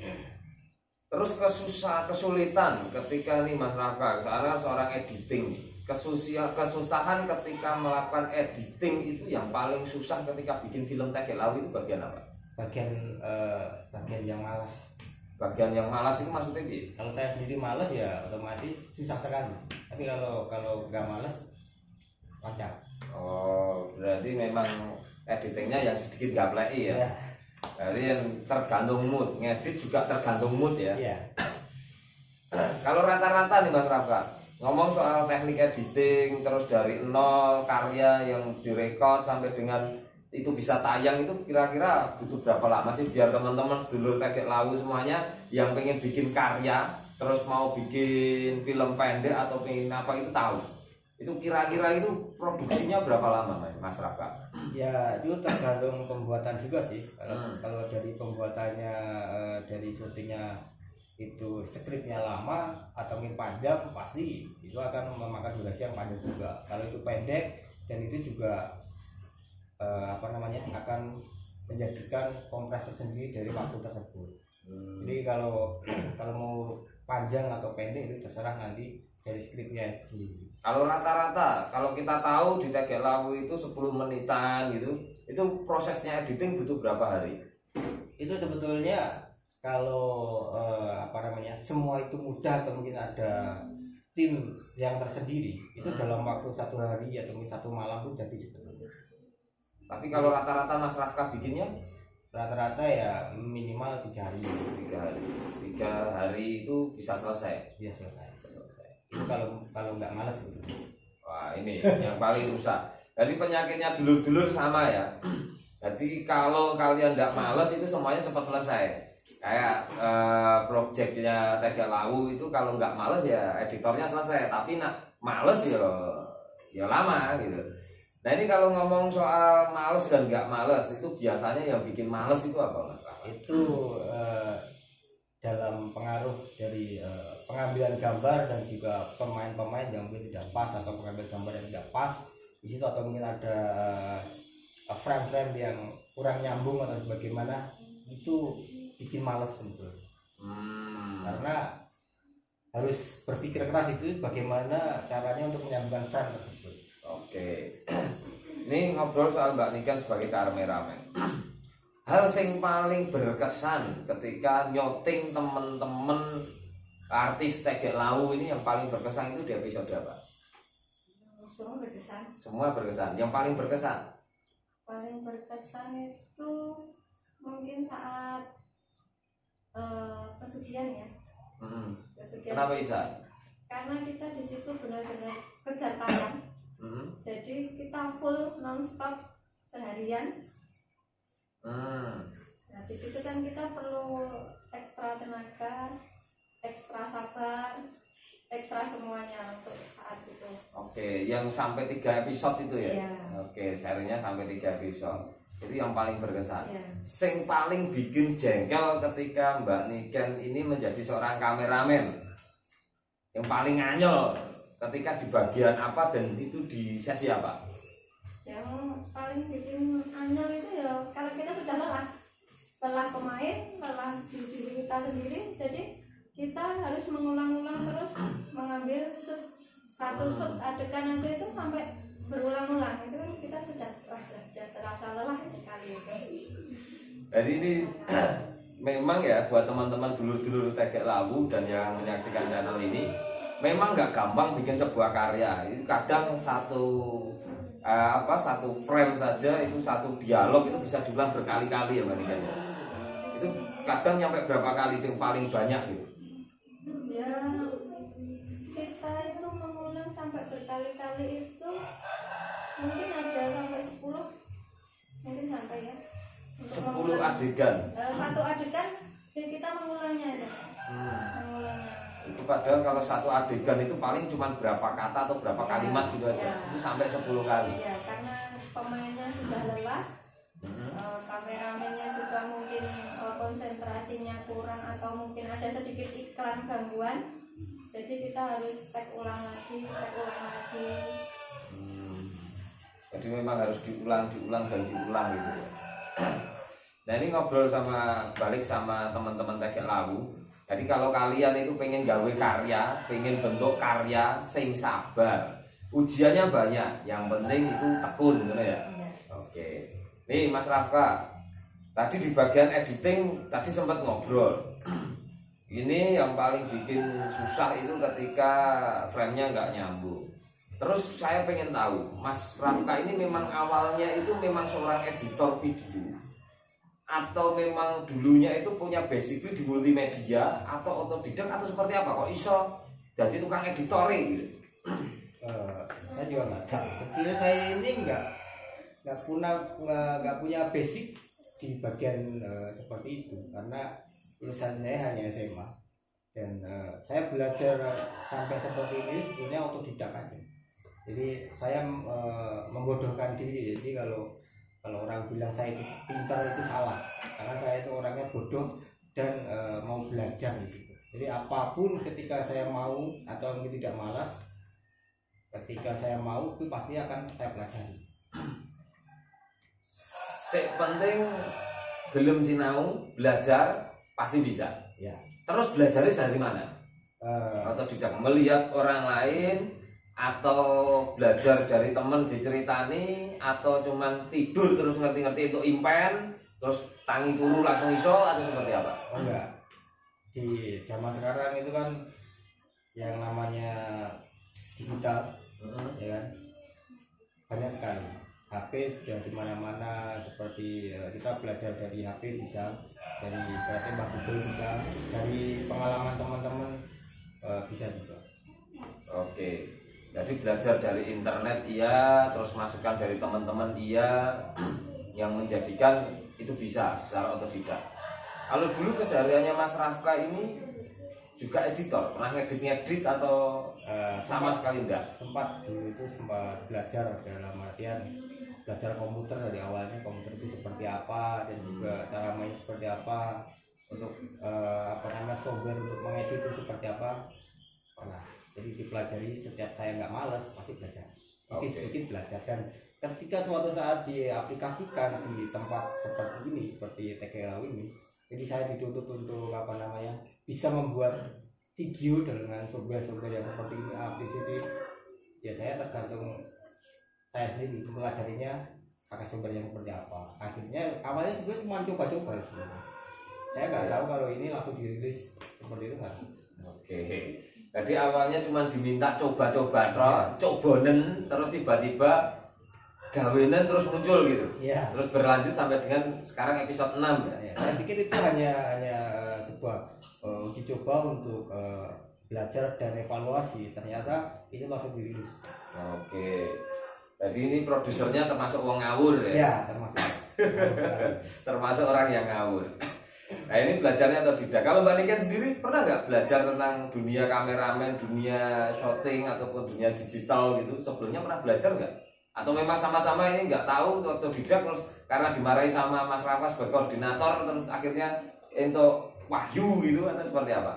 Terus kesulitan ketika nih Mas Rafka, misalnya seorang editing, kesusahan ketika melakukan editing itu yang paling susah ketika bikin film Tegak Lawu itu bagian apa? Bagian yang malas. Bagian yang malas itu maksudnya gitu? Kalau saya sendiri malas ya otomatis susah sekali. Tapi kalau nggak malas lancar. Oh, berarti memang editingnya yang sedikit gapleki ya? Jadi yang tergantung mood, ngedit juga tergantung mood ya? Iya. Kalau rata-rata nih Mas Rafka, ngomong soal teknik editing, terus dari nol karya yang direkod sampai dengan itu bisa tayang, itu kira-kira butuh berapa lama sih biar teman-teman sedulur Tegak Lawu semuanya yang pengen bikin karya, terus mau bikin film pendek atau pengen apa itu tahu? Itu kira-kira itu produksinya berapa lama Mas Rafka? Ya itu tergantung pembuatan juga sih. Kalau dari pembuatannya dari syutingnya itu skripnya lama atau mungkin panjang, pasti itu akan memakan durasi yang panjang juga. Kalau itu pendek dan itu juga akan menjadikan kompres tersendiri dari waktu tersebut. Jadi kalau mau panjang atau pendek itu terserah nanti dari skripnya sendiri. Kalau rata-rata, kalau kita tahu di Tegak Lawu itu 10 menitan gitu, itu prosesnya editing butuh berapa hari? Itu sebetulnya kalau semua itu mudah atau mungkin ada tim yang tersendiri, itu dalam waktu 1 hari atau mungkin 1 malam pun jadi sebetulnya. Tapi kalau rata-rata Mas Rafka bikinnya? Rata-rata ya minimal 3 hari. 3 hari itu bisa selesai? Bisa selesai. Itu kalau nggak malas gitu. Wah ini yang paling susah. Jadi penyakitnya dulur-dulur sama ya. Jadi kalau kalian nggak malas itu semuanya cepat selesai. Kayak projectnya Tegak Lawu itu kalau nggak malas ya editornya selesai. Tapi males ya lama gitu. Nah ini kalau ngomong soal males dan nggak males itu biasanya yang bikin males itu apa Mas? Itu dalam pengaruh dari pengambilan gambar dan juga pemain-pemain yang mungkin tidak pas atau pengambil gambar yang tidak pas di situ, atau mungkin ada frame-frame yang kurang nyambung atau bagaimana, itu bikin males sebetulnya. Karena harus berpikir keras itu bagaimana caranya untuk menyambungkan frame tersebut. Oke. Ini ngobrol soal Mbak Niken sebagai kameramen. Hal yang paling berkesan ketika nyoting temen-temen artis Tegek Lawu ini, yang paling berkesan itu di episode apa? Semua berkesan. Semua berkesan. Yang paling berkesan? Paling berkesan itu mungkin saat pesugihan ya. Pesugihan. Kenapa bisa? Karena kita di situ benar-benar kejar tayang. Jadi kita full non-stop seharian. Nah di situ kan kita perlu ekstra tenaga, ekstra sabar, ekstra semuanya untuk saat itu. Oke, yang sampai 3 episode itu ya? Iya. Oke, serinya sampai 3 episode. Itu yang paling berkesan. Iya. Sing paling bikin jengkel ketika Mbak Niken ini menjadi seorang kameramen. Yang paling anyel ketika di bagian apa dan itu di sesi apa? Yang paling bikin anyel itu ya kalau kita sudah lelah pemain, lelah diri kita sendiri, jadi kita harus mengulang-ulang terus mengambil satu adegan aja itu sampai berulang-ulang. Itu kan kita sudah terasa lelah sekali itu. Jadi ini memang ya buat teman-teman dulur-dulur Tegek Lawu dan yang menyaksikan channel ini, memang nggak gampang bikin sebuah karya. Itu kadang satu frame saja, itu satu dialog itu bisa diulang berkali-kali ya Mbak Niken. Itu kadang nyampe berapa kali sih paling banyak gitu? Ya kita itu mengulang sampai berkali-kali itu mungkin ada sampai 10, mungkin sampai ya. 10 adegan. Satu adegan kita mengulangnya aja. Mengulangnya. Itu padahal kalau satu adegan itu paling cuma berapa kata atau berapa kalimat gitu aja. Itu sampai 10 kali. Iya, karena pemainnya sudah lelah. Kameramennya juga mungkin konsentrasinya kurang atau mungkin ada sedikit iklan gangguan. Jadi kita harus take ulang lagi. Jadi memang harus diulang gitu ya. Nah ini ngobrol balik sama teman-teman Tegek Lawu. Jadi kalau kalian itu pengen gawe karya, pengen bentuk karya, sing sabar. Ujiannya banyak, yang penting itu tekun gitu ya. Oke. Nih Mas Rafka, tadi di bagian editing tadi sempat ngobrol. Ini yang paling bikin susah itu ketika frame-nya nggak nyambung. Terus saya pengen tahu, Mas Rafka ini memang awalnya itu memang seorang editor video, atau memang dulunya itu punya basically di multimedia, atau otodidak, atau seperti apa? Kok iso jadi tukang editor gitu? Saya juga nggak tahu. Sebenarnya saya ini nggak punya basic di bagian seperti itu, karena lulusan saya hanya SMA dan saya belajar sampai seperti ini sebenarnya otodidak aja. Jadi saya membodohkan diri. Jadi kalau orang bilang saya itu pintar itu salah, karena saya itu orangnya bodoh dan mau belajar di situ. Jadi apapun ketika saya mau atau tidak malas, ketika saya mau itu pasti akan saya pelajari. Sing penting belum sinau, belajar pasti bisa. Ya. Terus belajarnya dari mana? Otodidak, melihat orang lain, atau belajar dari temen diceritani, atau cuman tidur terus ngerti-ngerti itu impen, terus tangi turu langsung iso, atau seperti apa? Oh enggak. Di zaman sekarang itu kan yang namanya digital, ya kan, banyak sekali. HP sudah di mana-mana, seperti kita belajar dari HP bisa, dari Mbak Google bisa, dari pengalaman teman-teman bisa juga. Oke. Jadi belajar dari internet iya, terus masukan dari teman-teman iya, yang menjadikan itu bisa secara otodidak. Kalau dulu kesehariannya Mas Rafka ini juga editor, pernah ngedit atau sama sekali enggak? Sempat belajar dalam artian belajar komputer dari awalnya, komputer itu seperti apa dan juga cara main seperti apa, untuk software untuk mengedit itu seperti apa pernah. Jadi dipelajari, setiap saya nggak malas pasti belajar, sedikit belajar. Dan ketika suatu saat diaplikasikan di tempat seperti ini, seperti Tegek Lawu ini, jadi saya dituntut untuk bisa membuat video dengan software yang seperti ini, ABCD. Ya saya tergantung saya sendiri mempelajarinya pakai sumber yang seperti apa. Akhirnya awalnya sebenarnya cuma coba-coba sebenarnya. Saya nggak tahu kalau ini langsung dirilis seperti itu kan. Oke. Jadi awalnya cuma diminta coba-coba cobonen, terus tiba-tiba gawenan terus muncul gitu. Iya. Terus berlanjut sampai dengan sekarang episode 6 ya. Ya, saya pikir itu hanya sebuah uji coba untuk belajar dan evaluasi. Ternyata ini langsung dirilis. Oke. Jadi ini produsernya termasuk wong ngawur ya. Ya, termasuk. Termasuk orang yang ngawur. Nah ini belajarnya atau tidak? Kalau Mbak Niken sendiri pernah nggak belajar tentang dunia kameramen, dunia syuting ataupun dunia digital gitu? Sebelumnya pernah belajar nggak? Atau memang sama-sama ini nggak tahu atau tidak terus karena dimarahi sama Mas Rafa sebagai koordinator terus akhirnya untuk wahyu gitu atau seperti apa?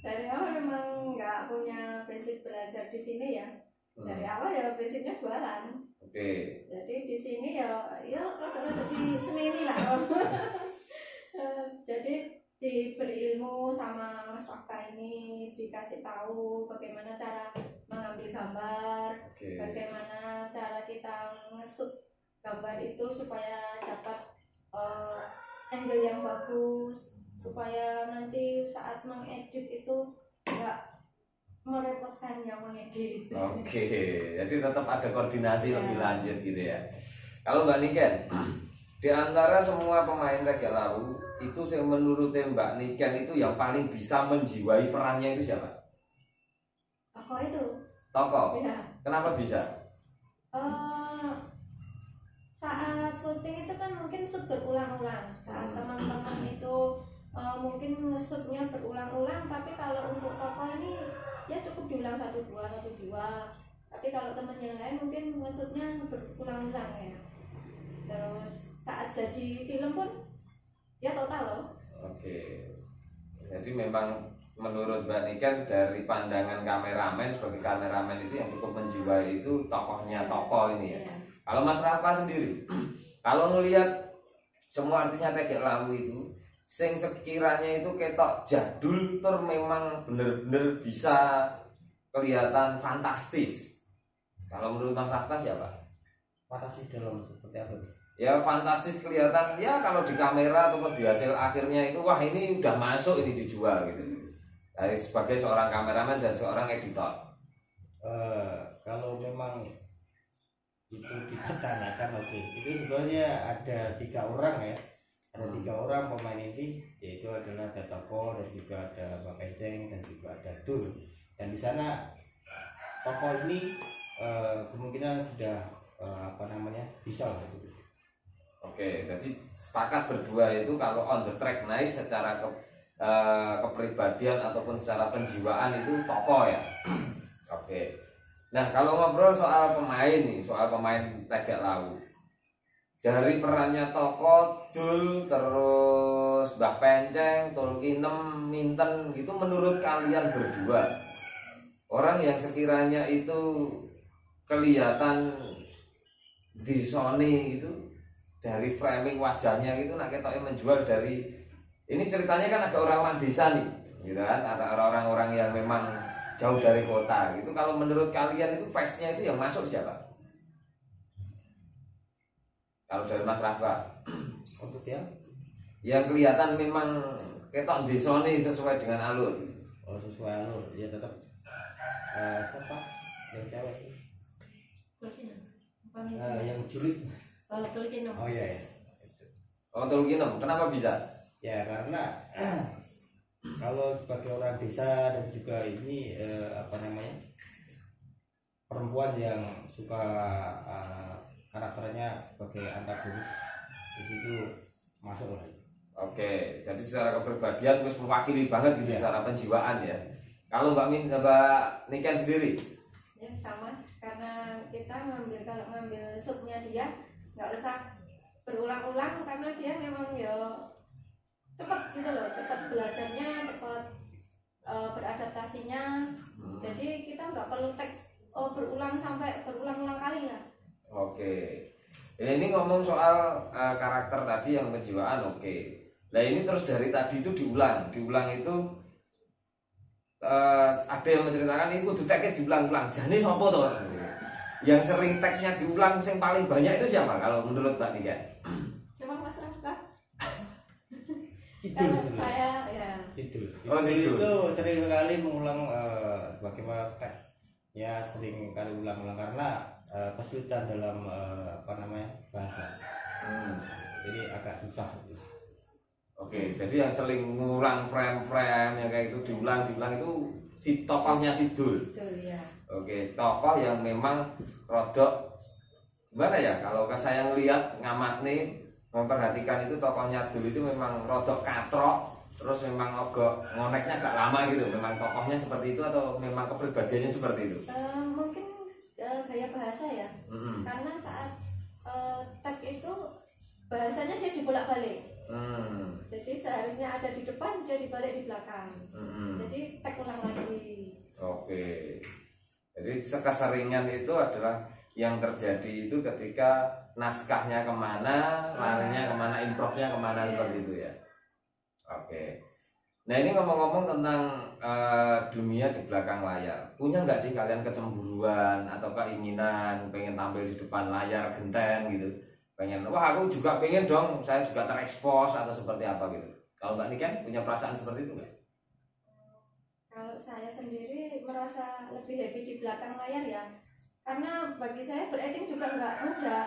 Dari awal memang nggak punya basic belajar di sini ya. Dari awal ya basicnya jualan. Oke. Jadi di sini ya rata-rata di seni lah. Jadi diberi ilmu sama Mas Fakta ini, dikasih tahu bagaimana cara mengambil gambar, bagaimana cara kita nge-shoot gambar itu supaya dapat angle yang bagus, supaya nanti saat mengedit itu nggak merepotkan yang mengedit. Oke, jadi tetap ada koordinasi lebih lanjut gitu ya. Kalau Mbak Niken, di antara semua pemain Tegek Lawu itu yang menurut Mbak Niken itu yang paling bisa menjiwai perannya itu siapa? Tokoh itu. Tokoh. Ya. Kenapa bisa? Saat syuting itu kan mungkin shoot berulang-ulang. Saat teman-teman itu mungkin nge-shootnya berulang-ulang, tapi kalau untuk tokoh ini ya cukup diulang 1-2. Tapi kalau teman yang lain mungkin nge-shootnya berulang-ulang ya. Terus saat jadi film pun dia total loh. Oke. Jadi memang menurut Mbak Niken dari pandangan kameramen sebagai kameramen itu yang cukup menjiwai itu tokohnya tokoh ini ya. Kalau Mas Rafa sendiri, kalau ngelihat semua artinya Tegek Lawu itu, sing sekiranya itu ketok jadul tur memang bener-bener bisa kelihatan fantastis. Kalau menurut Mas Rafa siapa? Fantastis dalam seperti apa? Ya fantastis kelihatan ya kalau di kamera ataupun di hasil akhirnya itu wah ini udah masuk ini dijual gitu. Dari sebagai seorang kameramen dan seorang editor. Kalau memang itu dicetanakan oke. Itu sebenarnya ada 3 orang ya. Ada 3 orang pemain inti, yaitu adalah ada Tokoh dan juga ada Mbak Penceng dan juga ada Dul. Dan di sana Tokoh ini kemungkinan sudah bisa lah gitu. Oke, jadi sepakat berdua itu kalau on the track naik secara kepribadian ataupun secara penjiwaan itu Tokoh ya. Oke. Nah kalau ngobrol soal pemain nih, soal pemain Tegek Lawu, dari perannya Tokoh, Dul, terus Mbah Penceng, Tulkinem, Minten gitu, menurut kalian berdua orang yang sekiranya itu kelihatan di Sony itu dari framing wajahnya itu nak ketoknya menjual dari ini ceritanya kan ada orang-orang desa nih gitu kan, ada orang-orang yang memang jauh dari kota gitu. Kalau menurut kalian itu face-nya itu yang masuk siapa? Kalau dari Mas Rafa untuk yang kelihatan memang ketok desa nih sesuai dengan alur. Oh sesuai alur ya tetap siapa yang cewek yang julid. Tulkinem. Oh iya ya. Oh Tulkinem, kenapa bisa? Ya karena kalau sebagai orang desa dan juga ini perempuan yang suka karakternya sebagai antagonis di situ masuk lah. Oke, jadi secara kepribadian terus mewakili banget gitu secara penjiwaan ya. Kalau Mbak Niken sendiri? Ya sama, karena kita kalau ngambil shootnya dia nggak usah berulang-ulang karena dia memang ya cepat gitu loh, cepat belajarnya, cepat beradaptasinya. Jadi kita nggak perlu berulang sampai berulang-ulang kali ya. Oke. Ini ngomong soal karakter tadi yang penjiwaan, oke. Nah ini terus dari tadi itu diulang itu ada yang menceritakan ini kudu teknya diulang-ulang. Jane sapa to? yang sering teksnya diulang yang paling banyak itu siapa kalau menurut Mbak Nika? Cuma Mas Rafka. Sidul. Kalau saya ya Sidul. Oh, Sidul. Itu sering sekali mengulang bagaimana teks. Ya sering kali ulang-ulang karena kesulitan dalam bahasa. Jadi agak susah. Oke, jadi yang sering ngulang frame-frame yang kayak itu diulang itu si tokohnya Sidul. Sidul ya. Oke, tokoh yang memang rodok gimana ya? Kalau saya ngelihat ngamat nih memperhatikan itu tokohnya Sidul itu memang rodok katrok, terus memang agak ngoneknya agak lama gitu. Memang tokohnya seperti itu atau memang kepribadiannya seperti itu? Mungkin gaya bahasa ya. Karena saat tag itu bahasanya dia dibolak-balik. Jadi seharusnya ada di depan, dia dibalik di belakang. Jadi tag ulang lagi. Oke. Jadi keseringan itu adalah yang terjadi itu ketika naskahnya kemana, larinya kemana, improvnya kemana seperti itu ya. Oke. Nah ini ngomong-ngomong tentang dunia di belakang layar, punya nggak sih kalian kecemburuan atau keinginan pengen tampil di depan layar genten gitu? Pengen, wah aku juga pengen dong, saya juga terekspos atau seperti apa gitu. Kalau Mbak Niken punya perasaan seperti itu nggak? Kalau saya sendiri merasa lebih happy di belakang layar ya, karena bagi saya berakting juga nggak mudah.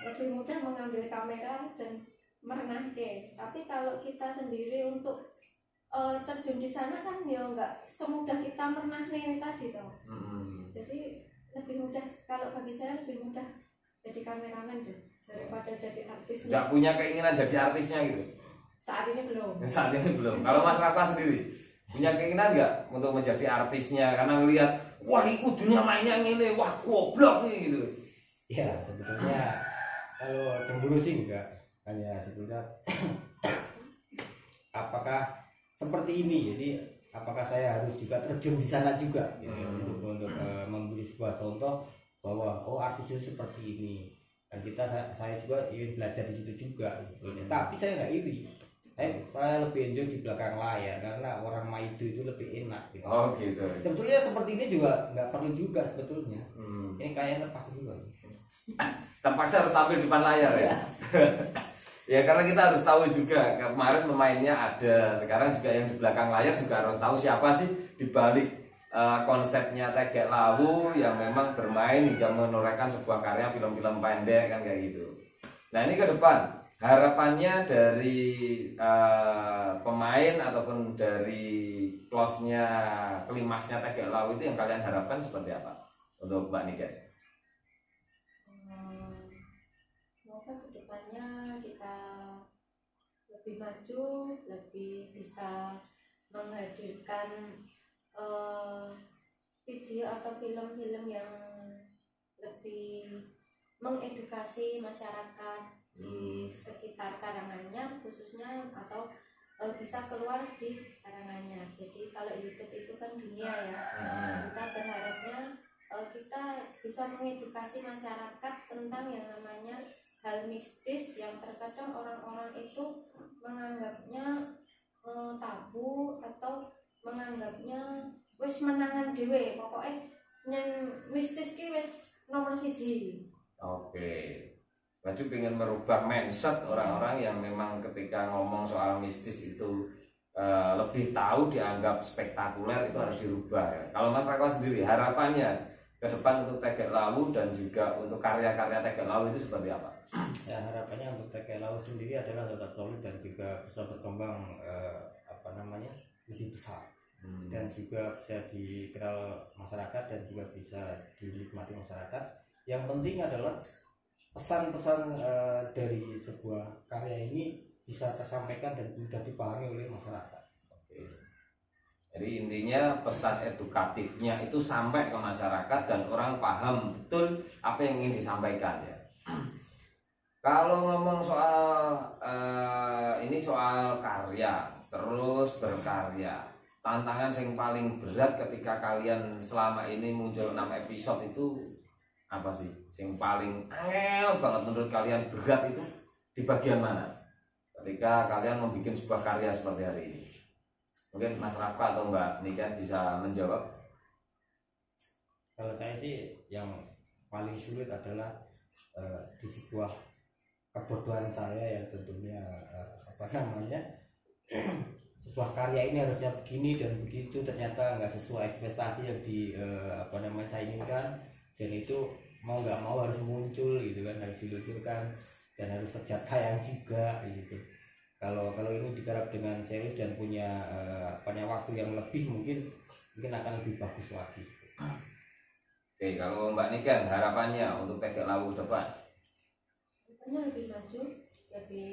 Lebih mudah mengambil kamera dan merenangkan. Tapi kalau kita sendiri untuk terjun di sana kan ya nggak semudah kita merenangkan tadi toh. Jadi lebih mudah, kalau bagi saya lebih mudah jadi kameramen deh daripada jadi artis. Nggak punya keinginan jadi artisnya gitu? Saat ini belum. Saat ini belum. Kalau Mas Rafa sendiri punya keinginan nggak untuk menjadi artisnya karena ngelihat wah itu dunia mainnya ini, wah goblok nih gitu? Ya sebetulnya kalau cemburu sih enggak, hanya sebetulnya apakah seperti ini, jadi apakah saya harus juga terjun di sana juga gitu, untuk memberi sebuah contoh bahwa oh artis itu seperti ini, dan saya juga ingin belajar di situ juga gitu. Tapi saya nggak iri, saya lebih enjoy di belakang layar karena orang maido itu lebih enak gitu. Oh gitu. Sebetulnya seperti ini juga nggak perlu juga sebetulnya. Ini kayaknya terpaksa juga. Terpaksa harus tampil di depan layar ya. Ya karena kita harus tahu juga kemarin pemainnya ada, sekarang juga yang di belakang layar juga harus tahu siapa sih di balik konsepnya Tegek Lawu yang memang bermain hingga menorehkan sebuah karya film-film pendek kan kayak gitu. Nah ini ke depan harapannya dari pemain ataupun dari close-nya, klimaksnya Tegek Lawu itu yang kalian harapkan seperti apa untuk Mbak Nika? Semoga kedepannya kita lebih maju, lebih bisa menghadirkan video atau film-film yang lebih mengedukasi masyarakat di sekitar Karanganyar khususnya, atau bisa keluar di Karanganyar. Jadi kalau YouTube itu kan dunia ya, kita berharapnya kita bisa mengedukasi masyarakat tentang yang namanya hal mistis yang terkadang orang-orang itu menganggapnya tabu atau menganggapnya wis menangan dhewe, pokoknya yang mistis ki wis nomor siji. Oke. Berarti pengen merubah mindset orang-orang yang memang ketika ngomong soal mistis itu lebih tahu dianggap spektakuler, itu harus dirubah ya. Kalau Mas Rako sendiri harapannya ke depan untuk Tegek Lawu dan juga untuk karya-karya Tegek Lawu itu seperti apa? Ya harapannya untuk Tegek Lawu sendiri adalah tetap solid dan juga bisa berkembang lebih besar, dan juga bisa dikenal masyarakat dan juga bisa dinikmati masyarakat. Yang penting adalah pesan-pesan dari sebuah karya ini bisa tersampaikan dan mudah dipahami oleh masyarakat. Oke. Jadi intinya pesan edukatifnya itu sampai ke masyarakat dan orang paham betul apa yang ingin disampaikan ya. Kalau ngomong soal ini soal karya, terus berkarya, tantangan yang paling berat ketika kalian selama ini muncul 6 episode itu apa sih? Yang paling angel banget menurut kalian, berat itu di bagian mana? Ketika kalian membuat sebuah karya seperti hari ini. Mungkin Mas Rafka atau Mbak Nika bisa menjawab. Kalau saya sih yang paling sulit adalah di sebuah kebodohan saya yang tentunya sebuah karya ini harusnya begini dan begitu, ternyata nggak sesuai ekspektasi yang saya inginkan, dan itu mau nggak mau harus muncul gitu kan, harus diluncurkan dan harus kerja tayang juga di situ. Kalau ini digarap dengan serius dan punya waktu yang lebih, mungkin akan lebih bagus lagi. Oke, kalau Mbak Niken harapannya untuk Tegek Lawu depan? Harapannya lebih maju, lebih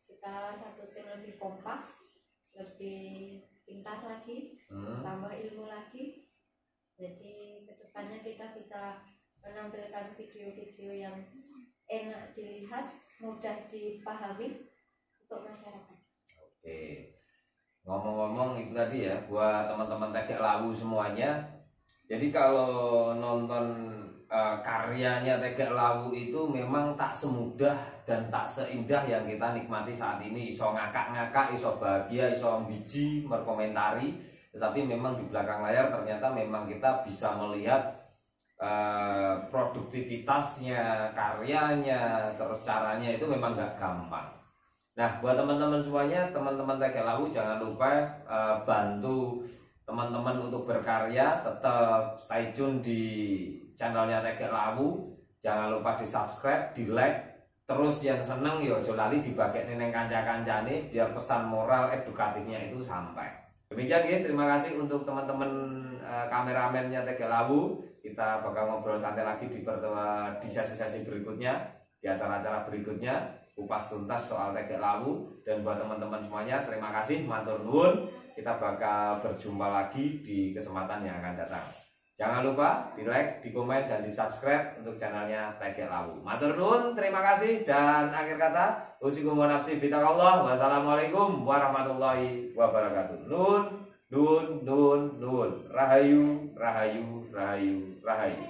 kita satu tim lebih kompak, lebih pintar lagi, tambah ilmu lagi. Jadi kedepannya kita bisa menampilkan video-video yang enak dilihat, mudah dipahami untuk masyarakat. Oke, ngomong-ngomong itu tadi ya, buat teman-teman Tegek Lawu semuanya, jadi kalau nonton karyanya Tegek Lawu itu memang tak semudah dan tak seindah yang kita nikmati saat ini. Iso ngakak-ngakak, iso bahagia, iso biji berkomentari, tetapi memang di belakang layar ternyata memang kita bisa melihat produktivitasnya, karyanya, terus caranya itu memang gak gampang. Nah, buat teman-teman semuanya, teman-teman Tegek Lawu jangan lupa bantu teman-teman untuk berkarya, tetap stay tune di channelnya Tegek Lawu. Jangan lupa di subscribe, di like. Terus yang seneng ya ojo lali dibagi neng kanca-kancane biar pesan moral edukatifnya itu sampai. Demikian ya, terima kasih untuk teman-teman kameramennya Tegek Lawu. Kita bakal ngobrol santai lagi di sesi-sesi berikutnya, di acara-acara berikutnya, kupas tuntas soal Tegek Lawu. Dan buat teman-teman semuanya, terima kasih, matur nuwun. Kita bakal berjumpa lagi di kesempatan yang akan datang. Jangan lupa di like, di komen, dan di subscribe untuk channelnya Tegek Lawu. Matur nuwun, terima kasih, dan akhir kata usikum wa nafsi bitaqallah. Wassalamualaikum warahmatullahi wabarakatuh. Nun, nun, nun, nun. Rahayu, rahayu, rahayu, rahayu.